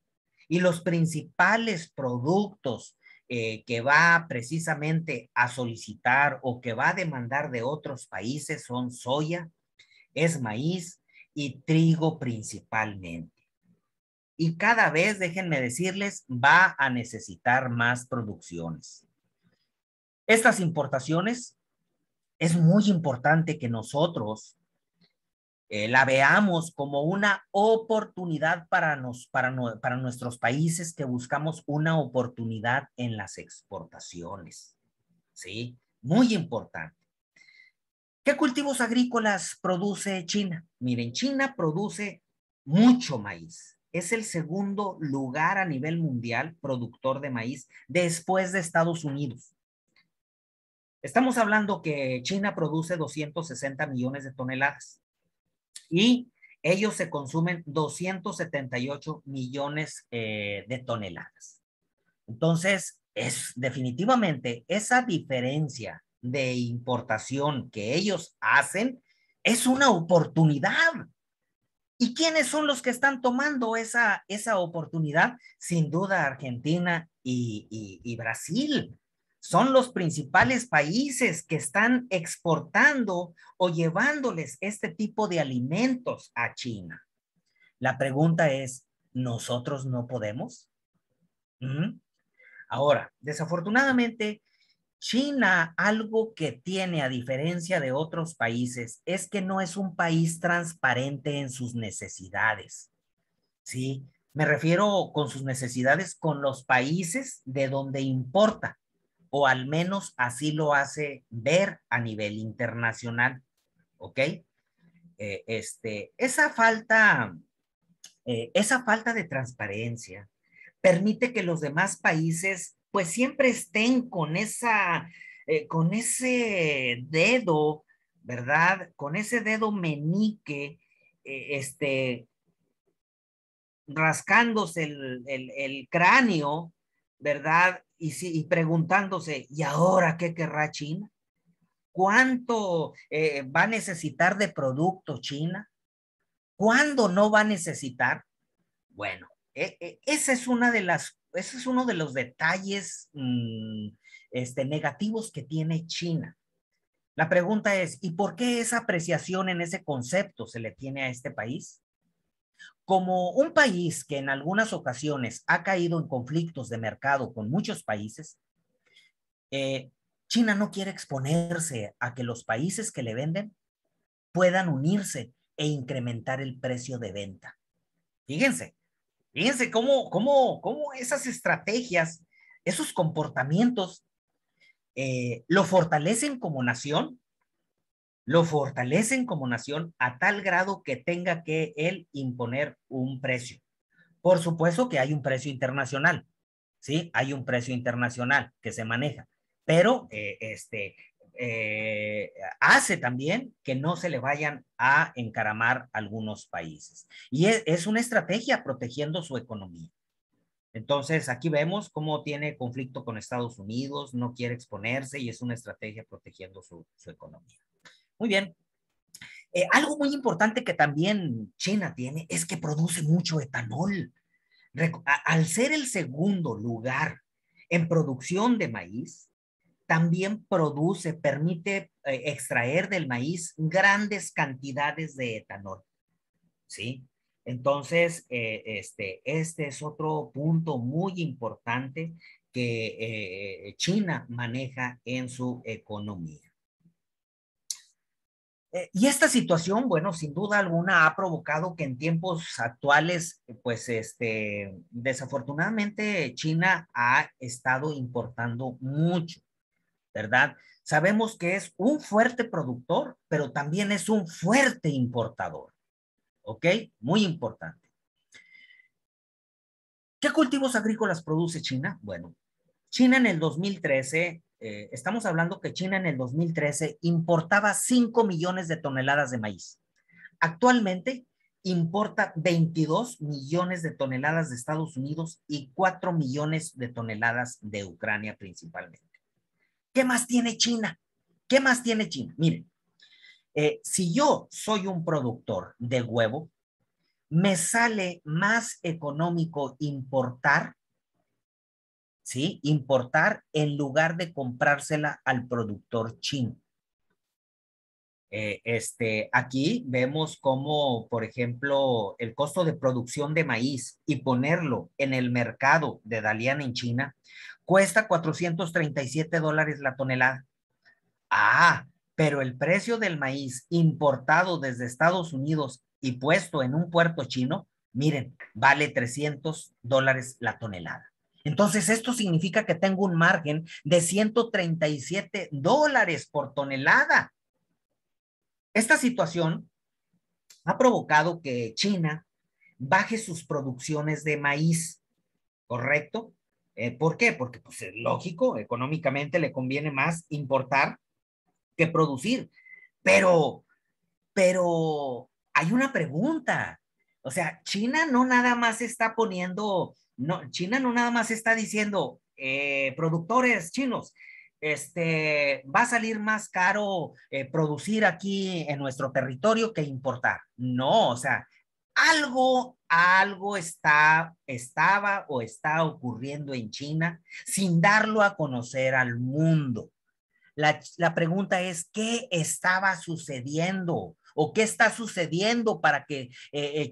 Y los principales productos que va precisamente a solicitar o que va a demandar de otros países son soya, es maíz y trigo principalmente. Y cada vez, déjenme decirles, va a necesitar más producciones. Estas importaciones es muy importante que nosotros la veamos como una oportunidad para nuestros países que buscamos una oportunidad en las exportaciones. ¿Sí? Muy importante. ¿Qué cultivos agrícolas produce China? Miren, China produce mucho maíz. Es el segundo lugar a nivel mundial productor de maíz después de Estados Unidos. Estamos hablando que China produce 260 millones de toneladas y ellos se consumen 278 millones de toneladas. Entonces, es definitivamente esa diferencia de importación que ellos hacen es una oportunidad. ¿Y quiénes son los que están tomando esa oportunidad? Sin duda, Argentina y Brasil. Son los principales países que están exportando o llevándoles este tipo de alimentos a China. La pregunta es, ¿nosotros no podemos? ¿Mm? Ahora, desafortunadamente, China, algo que tiene a diferencia de otros países, es que no es un país transparente en sus necesidades. ¿Sí? Me refiero con sus necesidades con los países de donde importa, o al menos así lo hace ver a nivel internacional. ¿Ok? Esa falta de transparencia permite que los demás países pues siempre estén con ese dedo, ¿verdad? Con ese dedo meñique, rascándose el cráneo, ¿verdad? Y preguntándose, ¿y ahora qué querrá China? ¿Cuánto va a necesitar de producto China? ¿Cuándo no va a necesitar? Bueno, esa es ese es uno de los detalles negativos que tiene China. La pregunta es, ¿y por qué esa apreciación en ese concepto se le tiene a este país? Como un país que en algunas ocasiones ha caído en conflictos de mercado con muchos países, eh, China no quiere exponerse a que los países que le venden puedan unirse e incrementar el precio de venta. Fíjense, fíjense cómo esas estrategias, esos comportamientos lo fortalecen como nación, lo fortalecen como nación a tal grado que tenga que él imponer un precio. Por supuesto que hay un precio internacional, ¿sí? Hay un precio internacional que se maneja, pero hace también que no se le vayan a encaramar algunos países. Y es una estrategia protegiendo su economía. Entonces, aquí vemos cómo tiene conflicto con Estados Unidos, no quiere exponerse y es una estrategia protegiendo su economía. Muy bien. Algo muy importante que también China tiene es que produce mucho etanol. Al ser el segundo lugar en producción de maíz, también permite extraer del maíz grandes cantidades de etanol, ¿sí? Entonces, este es otro punto muy importante que China maneja en su economía. Y esta situación, bueno, sin duda alguna ha provocado que en tiempos actuales, pues, desafortunadamente China ha estado importando mucho, ¿verdad? Sabemos que es un fuerte productor, pero también es un fuerte importador, ¿ok? Muy importante. ¿Qué cultivos agrícolas produce China? Bueno, China en el 2013, estamos hablando que China en el 2013 importaba 5 millones de toneladas de maíz. Actualmente importa 22 millones de toneladas de Estados Unidos y 4 millones de toneladas de Ucrania principalmente. ¿Qué más tiene China? ¿Qué más tiene China? Miren, si yo soy un productor de huevo, me sale más económico importar ¿sí? Importar en lugar de comprársela al productor chino. Aquí vemos cómo, por ejemplo, el costo de producción de maíz y ponerlo en el mercado de Dalian en China cuesta $437 la tonelada. Ah, pero el precio del maíz importado desde Estados Unidos y puesto en un puerto chino, miren, vale $300 la tonelada. Entonces, esto significa que tengo un margen de $137 por tonelada. Esta situación ha provocado que China baje sus producciones de maíz, ¿correcto? ¿Por qué? Porque pues es lógico, económicamente le conviene más importar que producir. Pero, pero hay una pregunta. O sea, China no nada más está poniendo, no, China no nada más está diciendo, productores chinos, va a salir más caro producir aquí en nuestro territorio que importar. No, o sea, algo estaba o está ocurriendo en China sin darlo a conocer al mundo. La pregunta es, ¿qué estaba sucediendo? ¿O qué está sucediendo para que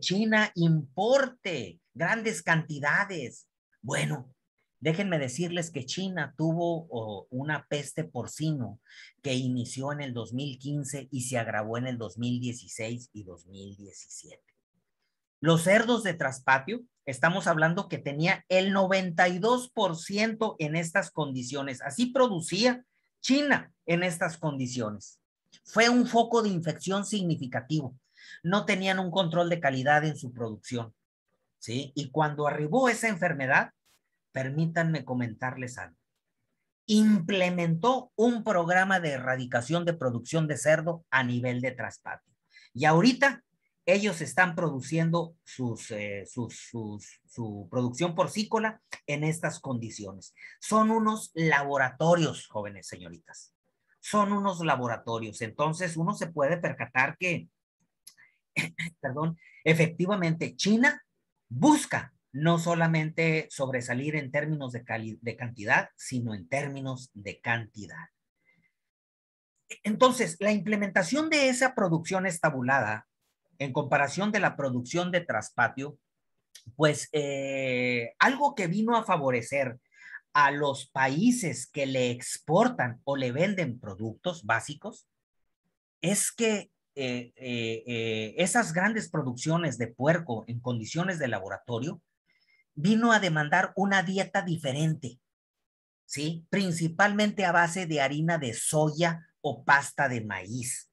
China importe grandes cantidades? Bueno, déjenme decirles que China tuvo una peste porcino que inició en el 2015 y se agravó en el 2016 y 2017. Los cerdos de traspatio, estamos hablando que tenía el 92% en estas condiciones. Así producía China en estas condiciones. Fue un foco de infección significativo. No tenían un control de calidad en su producción, ¿sí? Y cuando arribó esa enfermedad, permítanme comentarles algo. Implementó un programa de erradicación de producción de cerdo a nivel de traspatio. Y ahorita ellos están produciendo su producción porcícola en estas condiciones. Son unos laboratorios, jóvenes señoritas. Son unos laboratorios. Entonces uno se puede percatar que, perdón, efectivamente China busca no solamente sobresalir en términos de cantidad, sino en términos de cantidad. Entonces, la implementación de esa producción estabulada en comparación de la producción de traspatio, pues algo que vino a favorecer a los países que le exportan o le venden productos básicos es que esas grandes producciones de puerco en condiciones de laboratorio vino a demandar una dieta diferente, ¿sí? Principalmente a base de harina de soya o pasta de maíz.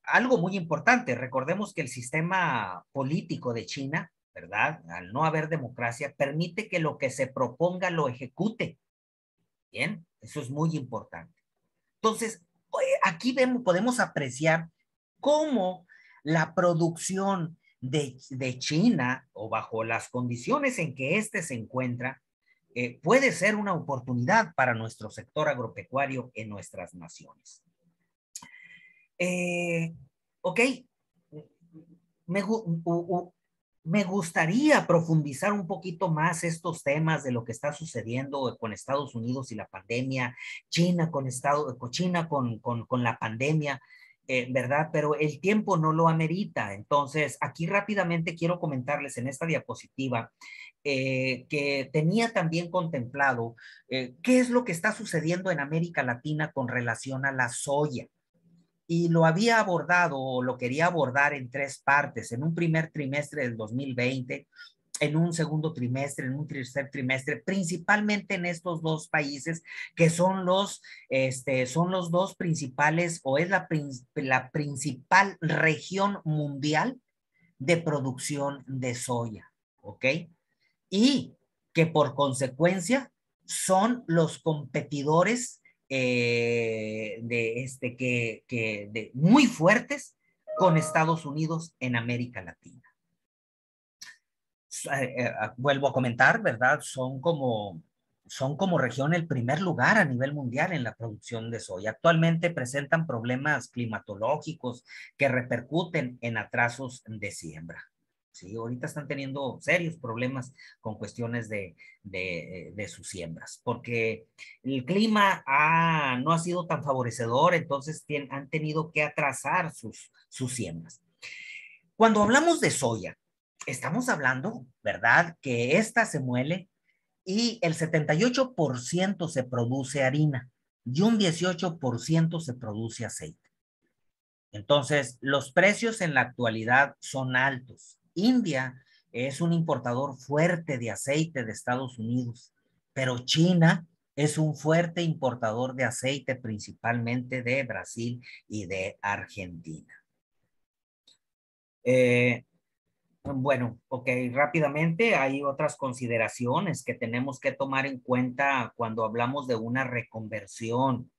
Algo muy importante, recordemos que el sistema político de China, ¿verdad? Al no haber democracia, permite que lo que se proponga lo ejecute. Bien, eso es muy importante. Entonces, aquí podemos apreciar cómo la producción de China o bajo las condiciones en que éste se encuentra, puede ser una oportunidad para nuestro sector agropecuario en nuestras naciones. Ok, me, me gustaría profundizar un poquito más estos temas de lo que está sucediendo con Estados Unidos y la pandemia, China con la pandemia, ¿verdad? Pero el tiempo no lo amerita. Entonces, aquí rápidamente quiero comentarles en esta diapositiva que tenía también contemplado qué es lo que está sucediendo en América Latina con relación a la soya. Y lo había abordado o lo quería abordar en tres partes, en un primer trimestre del 2020, en un segundo trimestre, en un tercer trimestre, principalmente en estos dos países que son son los dos principales o es la principal región mundial de producción de soya, ¿ok? Y que por consecuencia son los competidores muy fuertes con Estados Unidos en América Latina. Vuelvo a comentar, ¿verdad? Son como región el primer lugar a nivel mundial en la producción de soya. Actualmente presentan problemas climatológicos que repercuten en atrasos de siembra. Sí, ahorita están teniendo serios problemas con cuestiones de sus siembras, porque el clima no ha sido tan favorecedor, entonces han tenido que atrasar sus siembras. Cuando hablamos de soya, estamos hablando, ¿verdad? Que esta se muele y el 78% se produce harina y un 18% se produce aceite. Entonces, los precios en la actualidad son altos. India es un importador fuerte de aceite de Estados Unidos, pero China es un fuerte importador de aceite, principalmente de Brasil y de Argentina. Eh, bueno, ok, rápidamente hay otras consideraciones que tenemos que tomar en cuenta cuando hablamos de una reconversión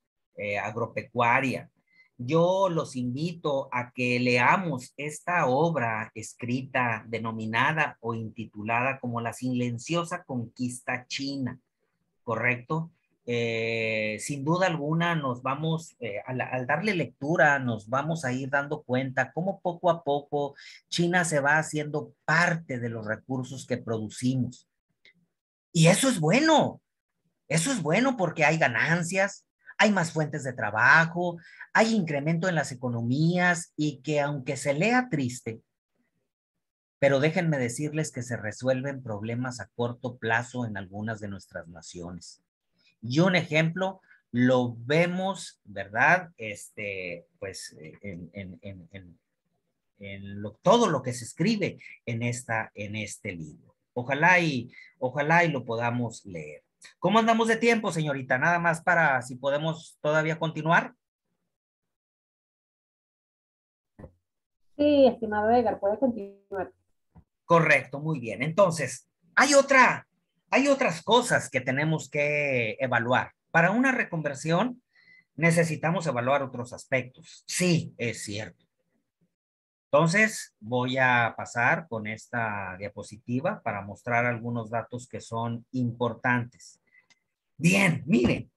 agropecuaria. Yo los invito a que leamos esta obra escrita, denominada o intitulada como La silenciosa conquista china, ¿correcto? Sin duda alguna nos vamos, al darle lectura, nos vamos a ir dando cuenta cómo poco a poco China se va haciendo parte de los recursos que producimos. Y eso es bueno porque hay ganancias, hay más fuentes de trabajo, hay incremento en las economías y que aunque se lea triste, pero déjenme decirles que se resuelven problemas a corto plazo en algunas de nuestras naciones. Y un ejemplo lo vemos, ¿verdad? Pues todo lo que se escribe en este libro. Ojalá y lo podamos leer. ¿Cómo andamos de tiempo, señorita? Nada más para si podemos todavía continuar. Sí, estimado Edgar, puede continuar. Correcto, muy bien. Entonces, hay otras cosas que tenemos que evaluar. Para una reconversión necesitamos evaluar otros aspectos. Sí, es cierto. Entonces, voy a pasar con esta diapositiva para mostrar algunos datos que son importantes. Bien, miren,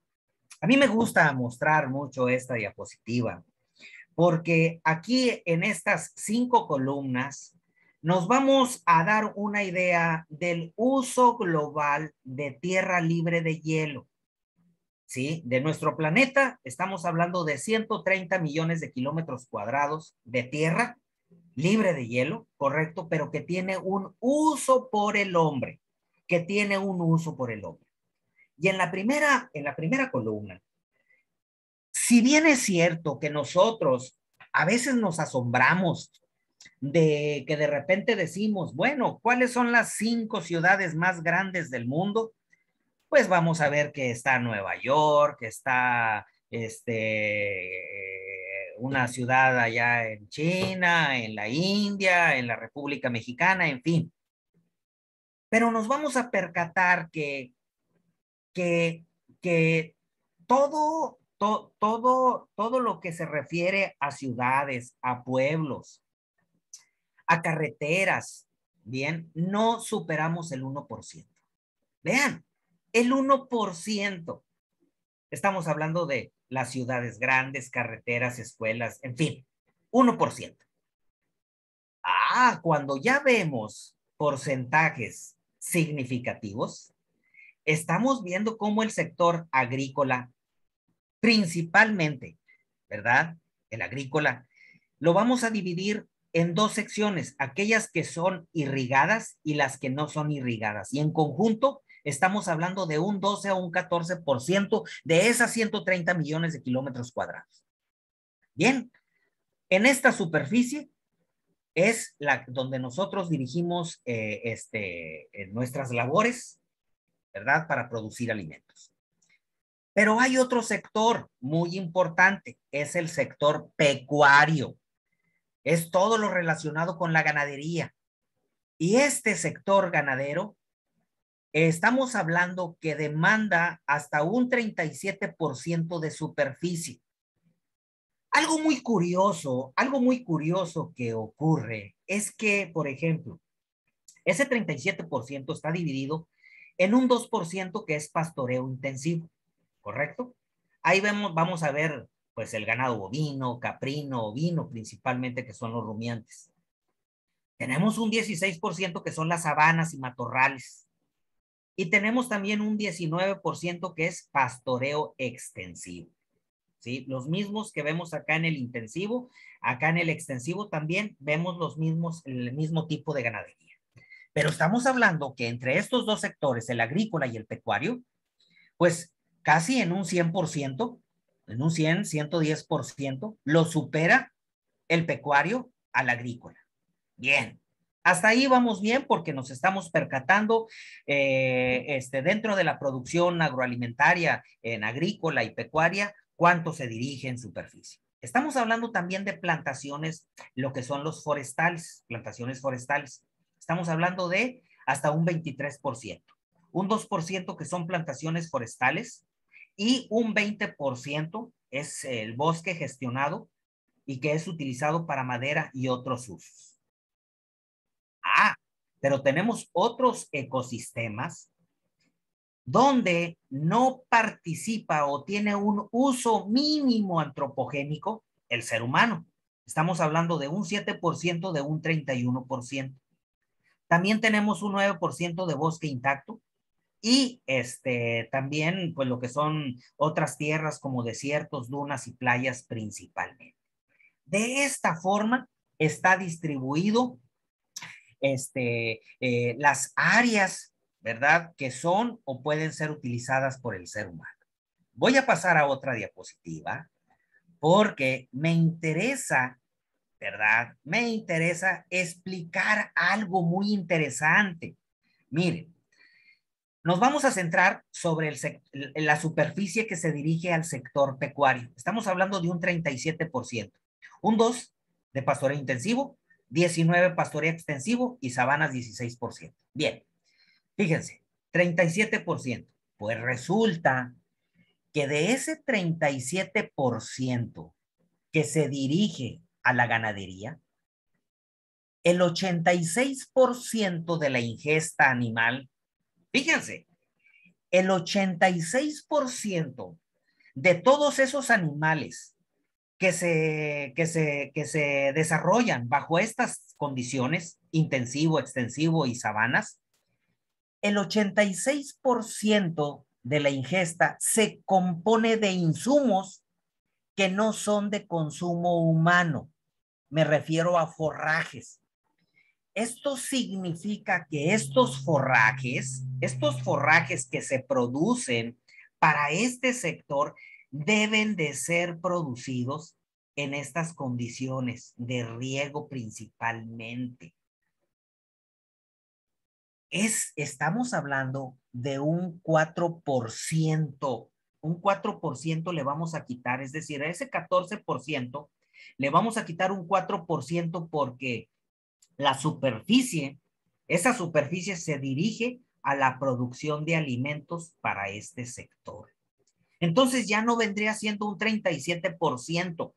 a mí me gusta mostrar mucho esta diapositiva porque aquí en estas 5 columnas nos vamos a dar una idea del uso global de tierra libre de hielo. ¿Sí? De nuestro planeta estamos hablando de 130 millones de kilómetros cuadrados de tierra libre de hielo, correcto, pero que tiene un uso por el hombre, que tiene un uso por el hombre. Y en la primera columna, si bien es cierto que nosotros a veces nos asombramos de que de repente decimos, bueno, ¿cuáles son las 5 ciudades más grandes del mundo? Pues vamos a ver que está Nueva York, que está una ciudad allá en China, en la India, en la República Mexicana, en fin. Pero nos vamos a percatar que, que todo lo que se refiere a ciudades, a pueblos, a carreteras, bien, no superamos el 1%. Vean, el 1%. Estamos hablando de las ciudades grandes, carreteras, escuelas, en fin, 1%. Cuando ya vemos porcentajes significativos, estamos viendo cómo el sector agrícola, principalmente, ¿verdad? El agrícola, lo vamos a dividir en 2 secciones, aquellas que son irrigadas y las que no son irrigadas. Y en conjunto estamos hablando de un 12 a un 14% de esas 130 millones de kilómetros cuadrados. Bien, en esta superficie es donde nosotros dirigimos nuestras labores, ¿verdad? Para producir alimentos. Pero hay otro sector muy importante, es el sector pecuario. Es todo lo relacionado con la ganadería. Y este sector ganadero, estamos hablando que demanda hasta un 37% de superficie. Algo muy curioso que ocurre es que, por ejemplo, ese 37% está dividido en un 2% que es pastoreo intensivo, ¿correcto? Ahí vamos a ver, pues, el ganado bovino, caprino, ovino, principalmente, que son los rumiantes. Tenemos un 16% que son las sabanas y matorrales. Y tenemos también un 19% que es pastoreo extensivo. ¿Sí? Los mismos que vemos acá en el intensivo, acá en el extensivo también vemos el mismo tipo de ganadería. Pero estamos hablando que entre estos dos sectores, el agrícola y el pecuario, pues casi en un 100%, en un 100, 110%, lo supera el pecuario al agrícola. Bien, hasta ahí vamos bien porque nos estamos percatando dentro de la producción agroalimentaria en agrícola y pecuaria, cuánto se dirige en superficie. Estamos hablando también de plantaciones, lo que son los forestales, plantaciones forestales. Estamos hablando de hasta un 23%, un 2% que son plantaciones forestales y un 20% es el bosque gestionado y que es utilizado para madera y otros usos. Pero tenemos otros ecosistemas donde no participa o tiene un uso mínimo antropogénico el ser humano. Estamos hablando de un 7%, de un 31%. También tenemos un 9% de bosque intacto y también pues lo que son otras tierras como desiertos, dunas y playas principalmente. De esta forma está distribuido las áreas, ¿verdad? Que son o pueden ser utilizadas por el ser humano. Voy a pasar a otra diapositiva porque me interesa, ¿verdad? Me interesa explicar algo muy interesante. Miren, nos vamos a centrar sobre la superficie que se dirige al sector pecuario. Estamos hablando de un 37%, un 2% de pastoreo intensivo, 19% pastoreo extensivo y sabanas 16%. Bien, fíjense, 37%. Pues resulta que de ese 37% que se dirige a la ganadería, el 86% de la ingesta animal, fíjense, el 86% de todos esos animales que se desarrollan bajo estas condiciones, intensivo, extensivo y sabanas, el 86% de la ingesta se compone de insumos que no son de consumo humano. Me refiero a forrajes. Esto significa que estos forrajes que se producen para este sector deben de ser producidos en estas condiciones de riego principalmente. Estamos hablando de un 4%. Un 4% le vamos a quitar, es decir, a ese 14% le vamos a quitar un 4% porque esa superficie se dirige a la producción de alimentos para este sector. Entonces ya no vendría siendo un 37%,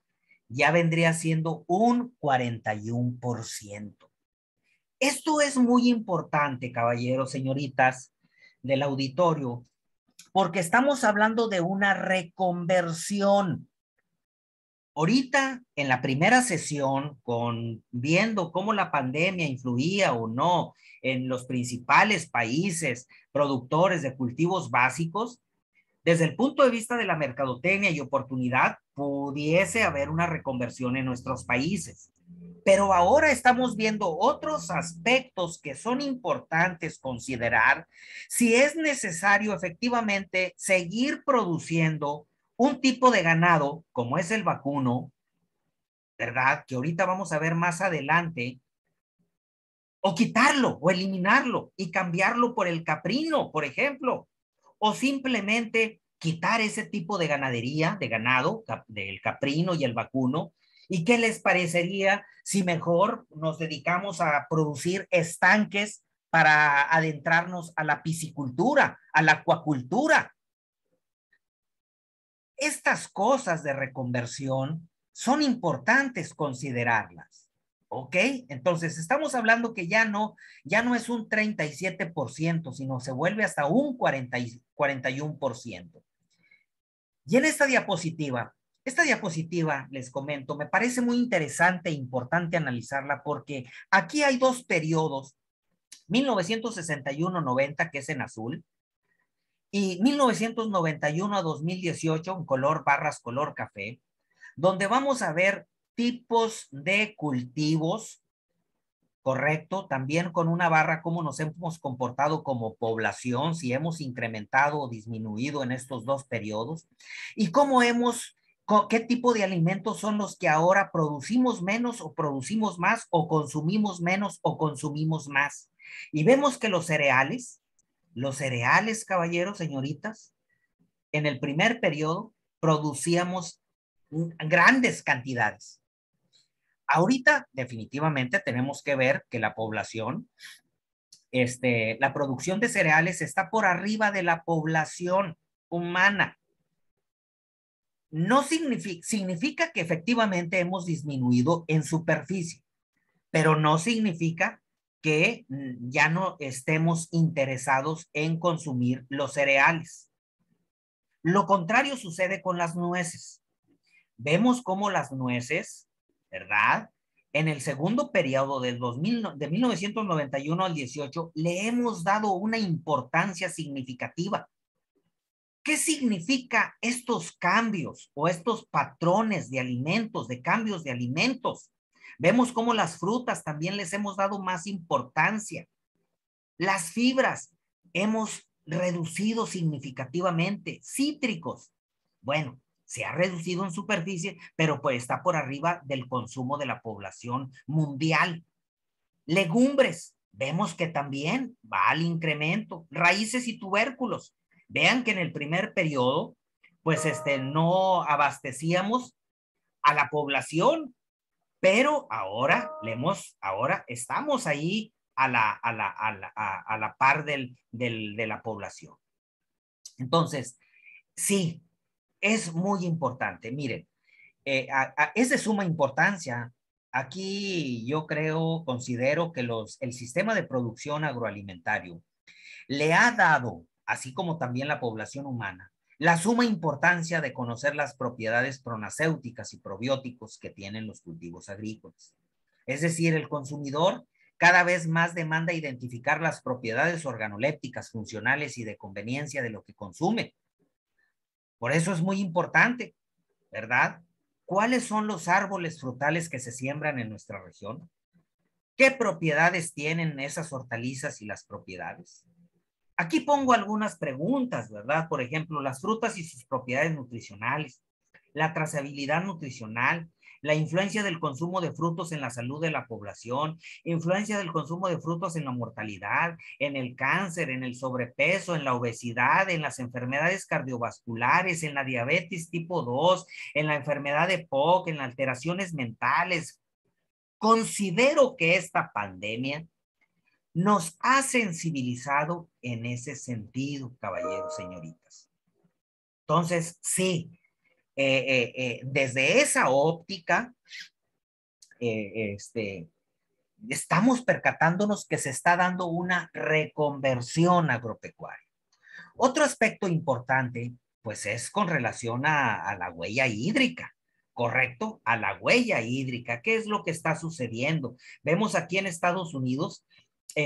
ya vendría siendo un 41%. Esto es muy importante, caballeros, señoritas del auditorio, porque estamos hablando de una reconversión. Ahorita, en la primera sesión, viendo cómo la pandemia influía o no en los principales países productores de cultivos básicos, desde el punto de vista de la mercadotecnia y oportunidad, pudiese haber una reconversión en nuestros países. Pero ahora estamos viendo otros aspectos que son importantes considerar si es necesario efectivamente seguir produciendo un tipo de ganado como es el vacuno, ¿verdad? Que ahorita vamos a ver más adelante, o quitarlo o eliminarlo y cambiarlo por el caprino, por ejemplo, o simplemente quitar ese tipo de ganadería, de ganado, del caprino y el vacuno. ¿Y qué les parecería si mejor nos dedicamos a producir estanques para adentrarnos a la piscicultura, a la acuacultura? Estas cosas de reconversión son importantes considerarlas. ¿Ok? Entonces, estamos hablando que ya no es un 37%, sino se vuelve hasta un 41%. Y en esta diapositiva Esta diapositiva, les comento, me parece muy interesante e importante analizarla porque aquí hay dos periodos, 1961-90, que es en azul, y 1991 a 2018 en color barras color café, donde vamos a ver tipos de cultivos, correcto, también con una barra cómo nos hemos comportado como población, si hemos incrementado o disminuido en estos dos periodos, y cómo hemos, qué tipo de alimentos son los que ahora producimos menos o producimos más, o consumimos menos o consumimos más. Y vemos que los cereales, caballeros, señoritas, en el primer periodo producíamos grandes cantidades. Ahorita definitivamente tenemos que ver que la población, la producción de cereales está por arriba de la población humana. No significa que efectivamente hemos disminuido en superficie, pero no significa que ya no estemos interesados en consumir los cereales. Lo contrario sucede con las nueces. Vemos cómo las nueces, ¿verdad? En el segundo periodo del 2000, de 1991 al 18, le hemos dado una importancia significativa. ¿Qué significa estos cambios o estos patrones de alimentos, de cambios de alimentos? Vemos cómo las frutas también les hemos dado más importancia. Las fibras hemos reducido significativamente. Cítricos, bueno, se ha reducido en superficie, pero pues está por arriba del consumo de la población mundial. Legumbres, vemos que también va al incremento. Raíces y tubérculos, vean que en el primer periodo, pues no abastecíamos a la población, pero ahora estamos ahí a la par de la población. Entonces, sí, es muy importante. Miren, es de suma importancia. Aquí yo considero que el sistema de producción agroalimentario le ha dado, así como también la población humana, la suma importancia de conocer las propiedades pronacéuticas y probióticos que tienen los cultivos agrícolas. Es decir, el consumidor cada vez más demanda identificar las propiedades organolépticas, funcionales y de conveniencia de lo que consume. Por eso es muy importante, ¿verdad? ¿Cuáles son los árboles frutales que se siembran en nuestra región? ¿Qué propiedades tienen esas hortalizas y las propiedades? Aquí pongo algunas preguntas, ¿verdad? Por ejemplo, las frutas y sus propiedades nutricionales, la trazabilidad nutricional, la influencia del consumo de frutos en la salud de la población, influencia del consumo de frutos en la mortalidad, en el cáncer, en el sobrepeso, en la obesidad, en las enfermedades cardiovasculares, en la diabetes tipo 2, en la enfermedad de POC, en las alteraciones mentales. Considero que esta pandemia nos ha sensibilizado en ese sentido, caballeros, señoritas. Entonces, sí, desde esa óptica, estamos percatándonos que se está dando una reconversión agropecuaria. Otro aspecto importante, pues es con relación a la huella hídrica. ¿Correcto? A la huella hídrica. ¿Qué es lo que está sucediendo? Vemos aquí en Estados Unidos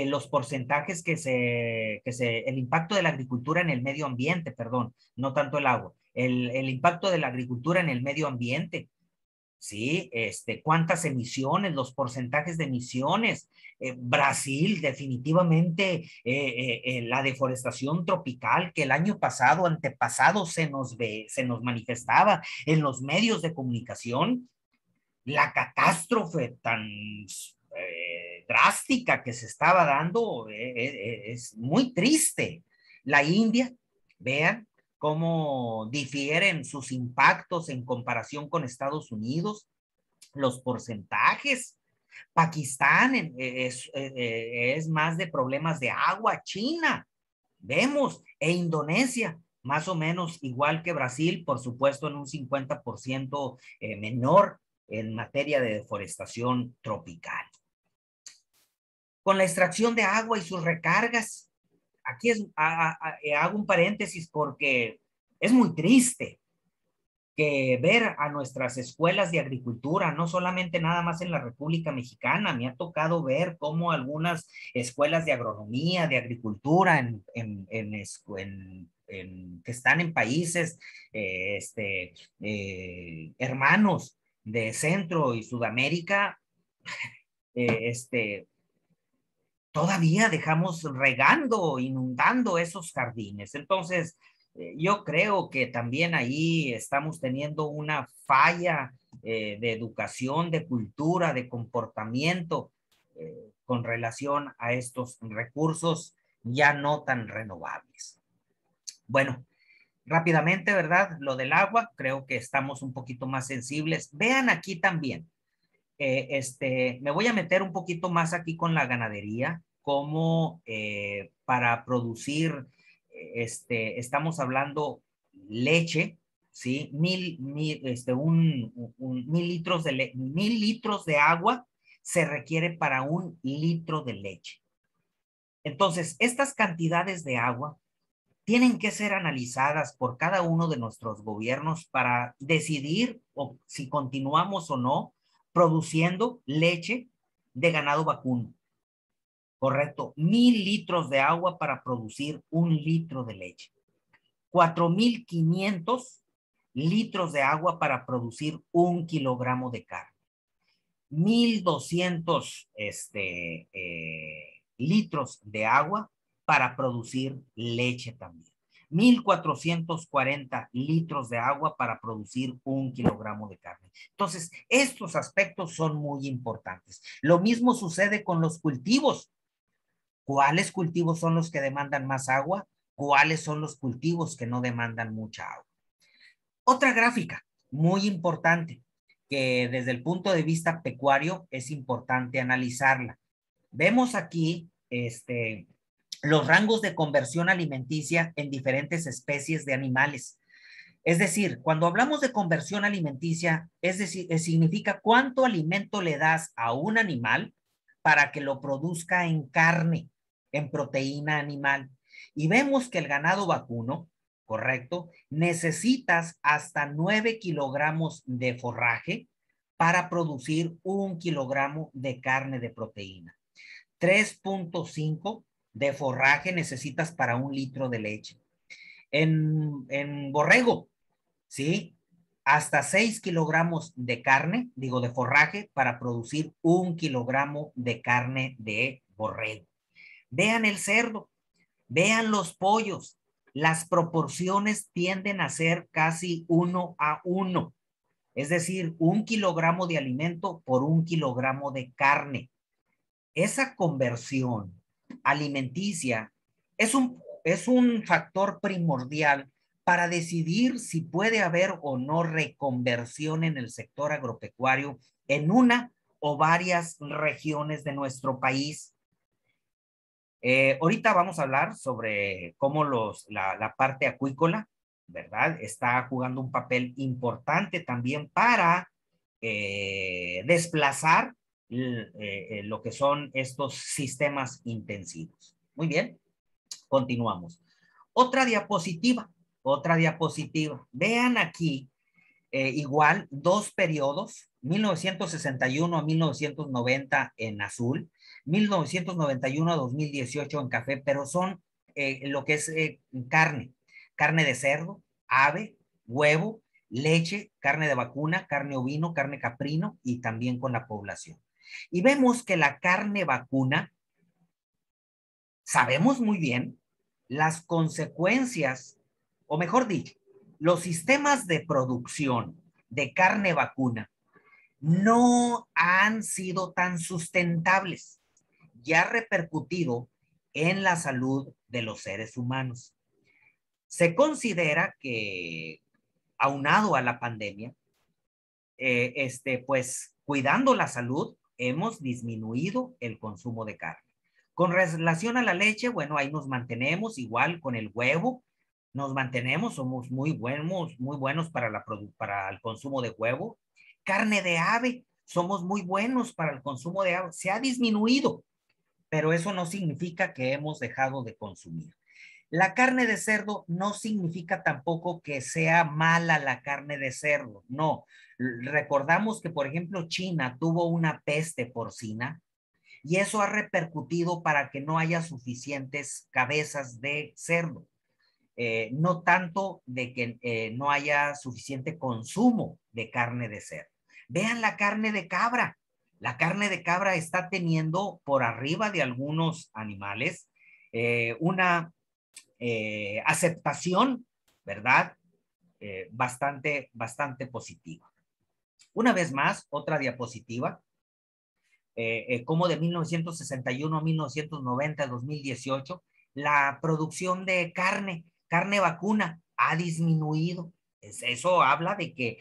los porcentajes el impacto de la agricultura en el medio ambiente, perdón, no tanto el agua, el impacto de la agricultura en el medio ambiente, ¿sí? Cuántas emisiones, los porcentajes de emisiones. Brasil, definitivamente, la deforestación tropical que el año pasado, antepasado, se nos manifestaba en los medios de comunicación, la catástrofe tan drástica que se estaba dando es muy triste. La India, vean cómo difieren sus impactos en comparación con Estados Unidos, los porcentajes. Pakistán es más de problemas de agua. China, vemos, e Indonesia, más o menos igual que Brasil, por supuesto en un 50% menor en materia de deforestación tropical. Con la extracción de agua y sus recargas, aquí hago un paréntesis porque es muy triste. que ver a nuestras escuelas de agricultura, no solamente nada más en la República Mexicana, me ha tocado ver cómo algunas escuelas de agronomía, de agricultura, que están en países hermanos de Centro y Sudamérica, todavía dejamos regando, inundando esos jardines. Entonces, yo creo que también ahí estamos teniendo una falla de educación, de cultura, de comportamiento con relación a estos recursos ya no tan renovables. Bueno, rápidamente, ¿verdad? Lo del agua, creo que estamos un poquito más sensibles. Vean aquí también, me voy a meter un poquito más aquí con la ganadería, como para producir, estamos hablando leche, ¿sí? 1,000 litros de agua se requiere para 1 litro de leche. Entonces, estas cantidades de agua tienen que ser analizadas por cada uno de nuestros gobiernos para decidir si continuamos o no produciendo leche de ganado vacuno. Correcto, 1,000 litros de agua para producir 1 litro de leche. 4,500 litros de agua para producir 1 kilogramo de carne. 1,200 litros de agua para producir leche también. 1,440 litros de agua para producir 1 kilogramo de carne. Entonces, estos aspectos son muy importantes. Lo mismo sucede con los cultivos. ¿Cuáles cultivos son los que demandan más agua? ¿Cuáles son los cultivos que no demandan mucha agua? Otra gráfica muy importante que desde el punto de vista pecuario es importante analizarla. Vemos aquí los rangos de conversión alimenticia en diferentes especies de animales. Es decir, cuando hablamos de conversión alimenticia, es decir, significa cuánto alimento le das a un animal para que lo produzca en carne, en proteína animal. Y vemos que el ganado vacuno, correcto, necesitas hasta 9 kilogramos de forraje para producir 1 kilogramo de carne de proteína. 3,5 de forraje necesitas para 1 litro de leche. En borrego, ¿sí? Hasta 6 kilogramos de carne, digo de forraje, para producir 1 kilogramo de carne de borrego. Vean el cerdo, vean los pollos, las proporciones tienden a ser casi 1:1. Es decir, 1 kilogramo de alimento por 1 kilogramo de carne. Esa conversión alimenticia es un factor primordial para decidir si puede haber o no reconversión en el sector agropecuario en una o varias regiones de nuestro país. Ahorita vamos a hablar sobre cómo la parte acuícola, ¿verdad? Está jugando un papel importante también para desplazar lo que son estos sistemas intensivos. Muy bien, continuamos. Otra diapositiva. Vean aquí, igual, dos periodos, 1961 a 1990 en azul, 1991 a 2018 en café, pero son lo que es carne de cerdo, ave, huevo, leche, carne de vacuna, carne ovino, carne caprino y también con la población. Y vemos que la carne vacuna, sabemos muy bien las consecuencias, o mejor dicho, los sistemas de producción de carne vacuna no han sido tan sustentables, ya repercutido en la salud de los seres humanos. Se considera que, aunado a la pandemia, pues cuidando la salud, hemos disminuido el consumo de carne. Con relación a la leche, bueno, ahí nos mantenemos igual con el huevo, nos mantenemos, somos muy buenos para el consumo de huevo. Carne de ave, somos muy buenos para el consumo de ave. Se ha disminuido, pero eso no significa que hemos dejado de consumir. La carne de cerdo no significa tampoco que sea mala la carne de cerdo, no. Recordamos que, por ejemplo, China tuvo una peste porcina y eso ha repercutido para que no haya suficientes cabezas de cerdo. No tanto de que no haya suficiente consumo de carne de cerdo. Vean la carne de cabra. La carne de cabra está teniendo por arriba de algunos animales una aceptación, ¿verdad? Bastante positiva. Una vez más, otra diapositiva, como de 1961 a 1990, 2018, la producción de carne vacuna ha disminuido. Eso habla de que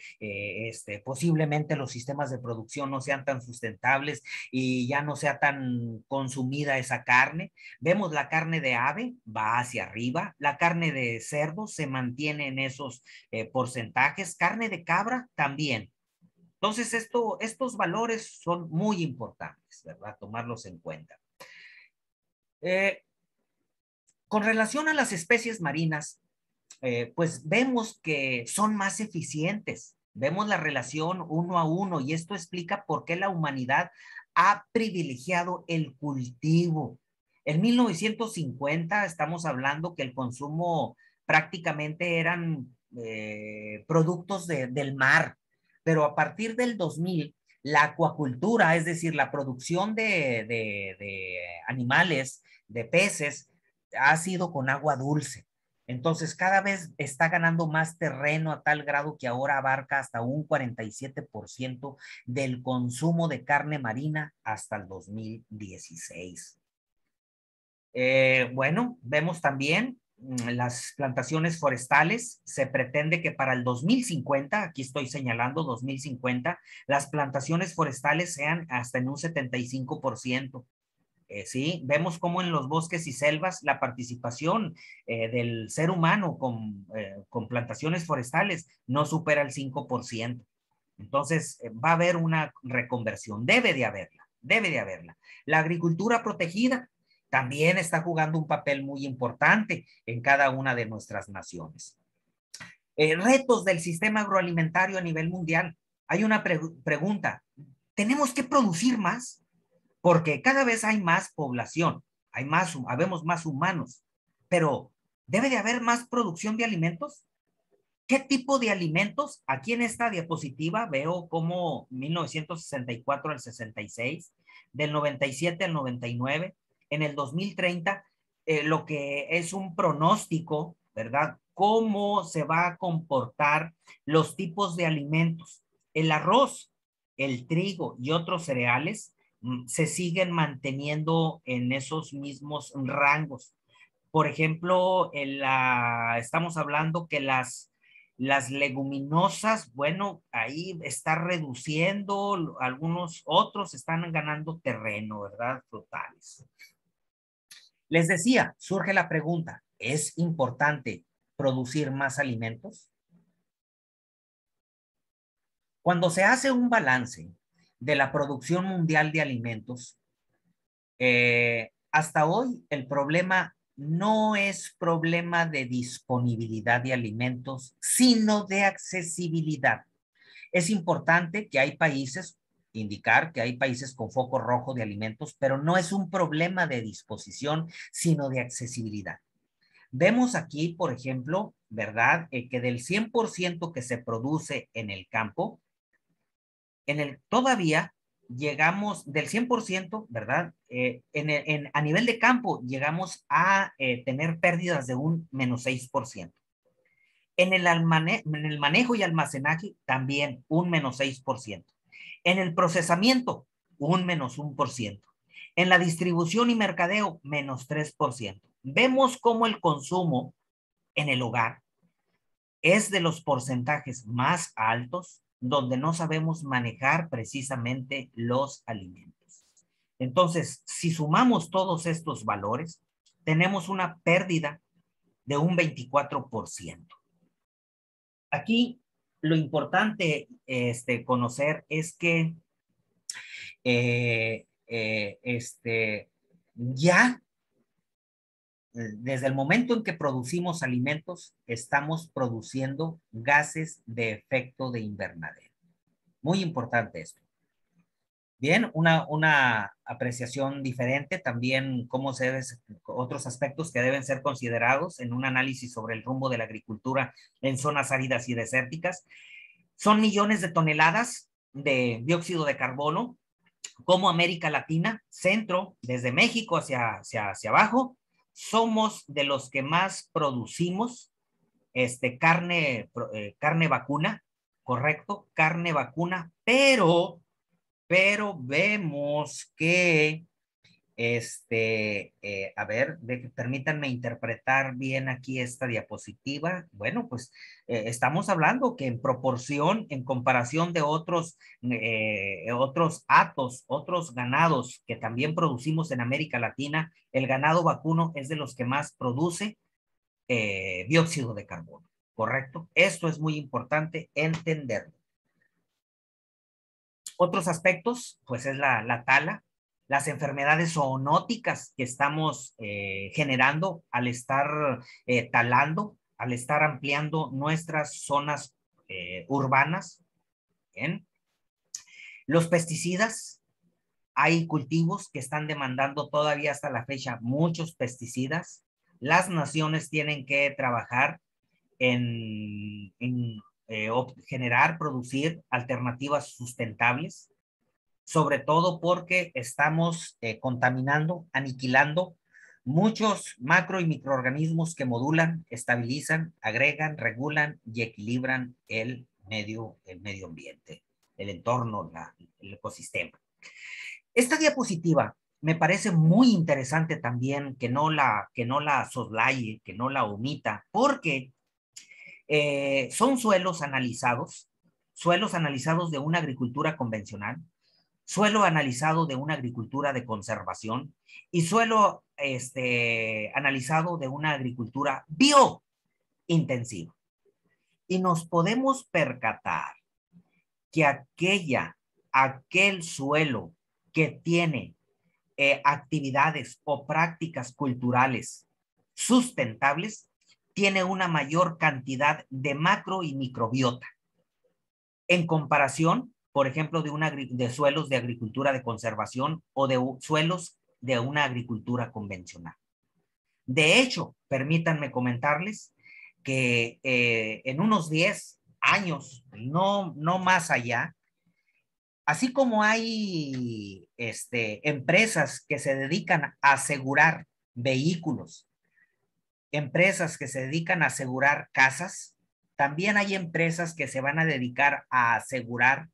posiblemente los sistemas de producción no sean tan sustentables y ya no sea tan consumida esa carne. Vemos la carne de ave va hacia arriba, la carne de cerdo se mantiene en esos porcentajes, carne de cabra también. Entonces, estos valores son muy importantes, ¿verdad? Tomarlos en cuenta. Eh, con relación a las especies marinas, pues vemos que son más eficientes. Vemos la relación uno a uno y esto explica por qué la humanidad ha privilegiado el cultivo. En 1950 estamos hablando que el consumo prácticamente eran productos del mar, pero a partir del 2000, la acuacultura, es decir, la producción de animales, de peces, ha sido con agua dulce. Entonces, cada vez está ganando más terreno a tal grado que ahora abarca hasta un 47% del consumo de carne marina hasta el 2016. Bueno, vemos también las plantaciones forestales. Se pretende que para el 2050, aquí estoy señalando 2050, las plantaciones forestales sean hasta en un 75%. Sí, vemos cómo en los bosques y selvas la participación del ser humano con plantaciones forestales no supera el 5%. Entonces, va a haber una reconversión, debe de haberla, debe de haberla. La agricultura protegida también está jugando un papel muy importante en cada una de nuestras naciones. Retos del sistema agroalimentario a nivel mundial. Hay una pregunta, ¿tenemos que producir más? Porque cada vez hay más población, habemos más humanos, pero ¿debe de haber más producción de alimentos? ¿Qué tipo de alimentos? Aquí en esta diapositiva veo como 1964 al 66, del 97 al 99, en el 2030, lo que es un pronóstico, ¿verdad? ¿Cómo se va a comportar los tipos de alimentos? El arroz, el trigo y otros cereales se siguen manteniendo en esos mismos rangos. Por ejemplo, estamos hablando que las leguminosas, bueno, ahí está reduciendo, algunos otros están ganando terreno, ¿verdad? Frutales. Les decía, surge la pregunta, ¿es importante producir más alimentos? Cuando se hace un balance de la producción mundial de alimentos, hasta hoy el problema no es problema de disponibilidad de alimentos, sino de accesibilidad. Es importante que hay países, indicar que hay países con foco rojo de alimentos, pero no es un problema de disposición, sino de accesibilidad. Vemos aquí, por ejemplo, ¿verdad? Que del 100% que se produce en el campo, todavía llegamos del 100%, ¿verdad? A nivel de campo llegamos a tener pérdidas de un menos 6%. En el manejo y almacenaje también un menos 6%. En el procesamiento, un menos 1%. En la distribución y mercadeo, menos 3%. Vemos cómo el consumo en el hogar es de los porcentajes más altos donde no sabemos manejar precisamente los alimentos. Entonces, si sumamos todos estos valores, tenemos una pérdida de un 24%. Aquí lo importante conocer es que ya desde el momento en que producimos alimentos, estamos produciendo gases de efecto de invernadero. Muy importante esto. Bien, una apreciación diferente, también cómo se debe, otros aspectos que deben ser considerados en un análisis sobre el rumbo de la agricultura en zonas áridas y desérticas. Son millones de toneladas de dióxido de carbono, como América Latina, centro, desde México hacia abajo, somos de los que más producimos carne vacuna, correcto, carne vacuna, pero vemos que a ver, permítanme interpretar bien aquí esta diapositiva. Bueno, pues estamos hablando que en proporción, en comparación de otros hatos, otros ganados que también producimos en América Latina, el ganado vacuno es de los que más produce dióxido de carbono, ¿correcto? Esto es muy importante entenderlo. Otros aspectos, pues es la tala, las enfermedades zoonóticas que estamos generando al estar talando, al estar ampliando nuestras zonas urbanas. Bien. Los pesticidas, hay cultivos que están demandando todavía hasta la fecha muchos pesticidas. Las naciones tienen que trabajar en generar, producir alternativas sustentables, sobre todo porque estamos contaminando, aniquilando muchos macro y microorganismos que modulan, estabilizan, agregan, regulan y equilibran el medio ambiente, el entorno, el ecosistema. Esta diapositiva me parece muy interesante también que no la soslaye, que no la omita, porque son suelos analizados de una agricultura convencional, suelo analizado de una agricultura de conservación y suelo analizado de una agricultura biointensiva. Y nos podemos percatar que aquel suelo que tiene actividades o prácticas culturales sustentables tiene una mayor cantidad de macro y microbiota en comparación, por ejemplo, de suelos de agricultura de conservación o de suelos de una agricultura convencional. De hecho, permítanme comentarles que en unos 10 años, no más allá, así como hay empresas que se dedican a asegurar vehículos, empresas que se dedican a asegurar casas, también hay empresas que se van a dedicar a asegurar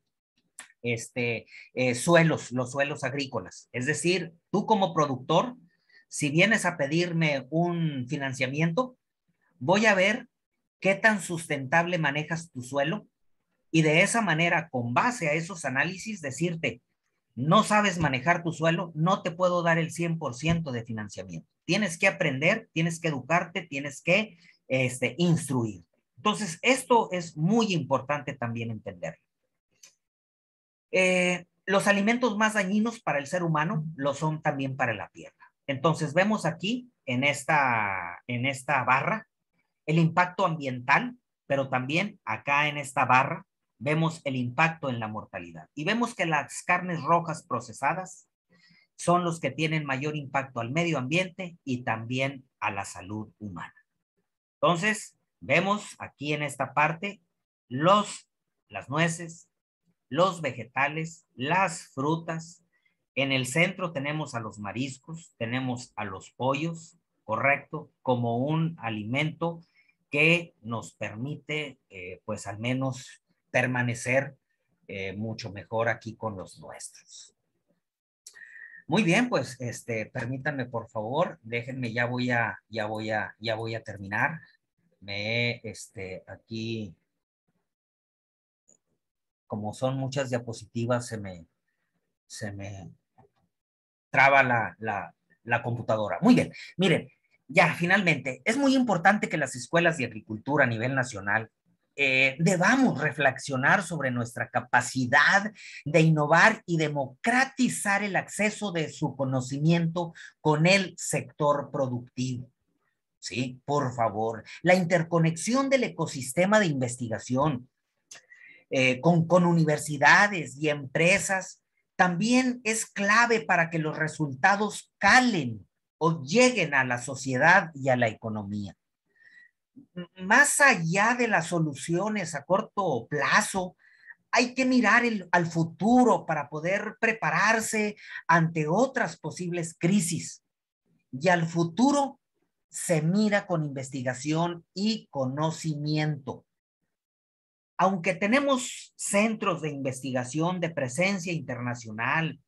los suelos agrícolas. Es decir, tú como productor, si vienes a pedirme un financiamiento, voy a ver qué tan sustentable manejas tu suelo y de esa manera, con base a esos análisis, decirte, no sabes manejar tu suelo, no te puedo dar el 100% de financiamiento. Tienes que aprender, tienes que educarte, tienes que instruir. Entonces, esto es muy importante también entenderlo. Los alimentos más dañinos para el ser humano lo son también para la tierra. Entonces, vemos aquí en esta barra el impacto ambiental, pero también acá en esta barra vemos el impacto en la mortalidad. Y vemos que las carnes rojas procesadas son los que tienen mayor impacto al medio ambiente y también a la salud humana. Entonces, vemos aquí en esta parte las nueces, los vegetales, las frutas. En el centro tenemos a los mariscos, tenemos a los pollos, correcto, como un alimento que nos permite, pues al menos permanecer mucho mejor aquí con los nuestros. Muy bien, pues permítanme por favor, déjenme, ya voy a terminar. Aquí, como son muchas diapositivas, se me traba la computadora. Muy bien, miren, ya finalmente, es muy importante que las escuelas de agricultura a nivel nacional debamos reflexionar sobre nuestra capacidad de innovar y democratizar el acceso de su conocimiento con el sector productivo. Sí, por favor. La interconexión del ecosistema de investigación con universidades y empresas también es clave para que los resultados calen o lleguen a la sociedad y a la economía. Más allá de las soluciones a corto plazo, hay que mirar al futuro para poder prepararse ante otras posibles crisis. Y al futuro se mira con investigación y conocimiento. Aunque tenemos centros de investigación de presencia internacional,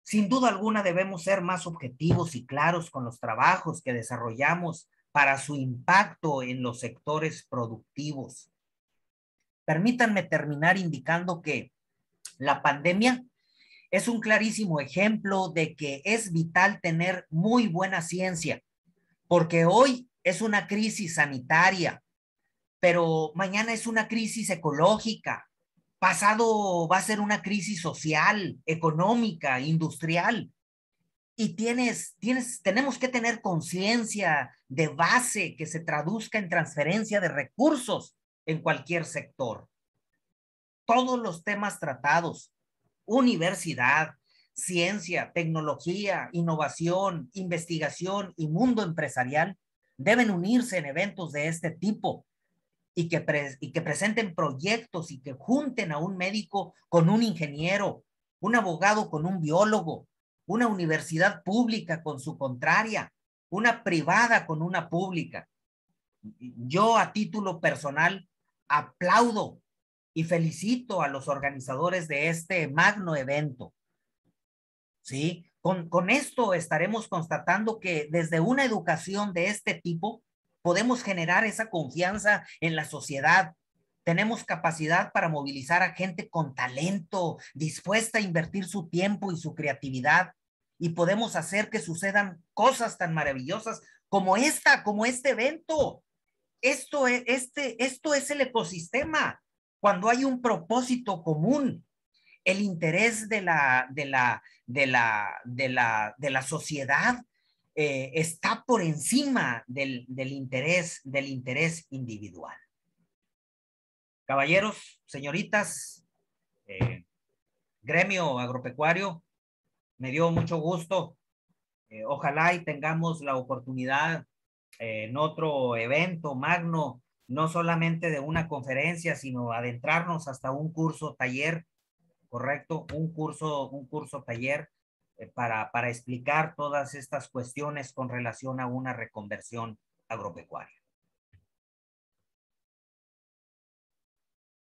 sin duda alguna debemos ser más objetivos y claros con los trabajos que desarrollamos para su impacto en los sectores productivos. Permítanme terminar indicando que la pandemia es un clarísimo ejemplo de que es vital tener muy buena ciencia, porque hoy es una crisis sanitaria, pero mañana es una crisis ecológica, pasado va a ser una crisis social, económica, industrial. Y tenemos que tener conciencia de base que se traduzca en transferencia de recursos en cualquier sector. Todos los temas tratados, universidad, ciencia, tecnología, innovación, investigación y mundo empresarial, deben unirse en eventos de este tipo y que presenten proyectos y que junten a un médico con un ingeniero, un abogado con un biólogo, una universidad pública con su contraria, una privada con una pública. Yo a título personal aplaudo y felicito a los organizadores de este magno evento. ¿Sí? Con esto estaremos constatando que desde una educación de este tipo podemos generar esa confianza en la sociedad. Tenemos capacidad para movilizar a gente con talento, dispuesta a invertir su tiempo y su creatividad, y podemos hacer que sucedan cosas tan maravillosas como como este evento. Esto es el ecosistema. Cuando hay un propósito común, el interés de la sociedad está por encima del interés individual. Caballeros, señoritas, gremio agropecuario, me dio mucho gusto. Ojalá y tengamos la oportunidad en otro evento magno, no solamente de una conferencia, sino adentrarnos hasta un curso taller, correcto, un curso taller para explicar todas estas cuestiones con relación a una reconversión agropecuaria.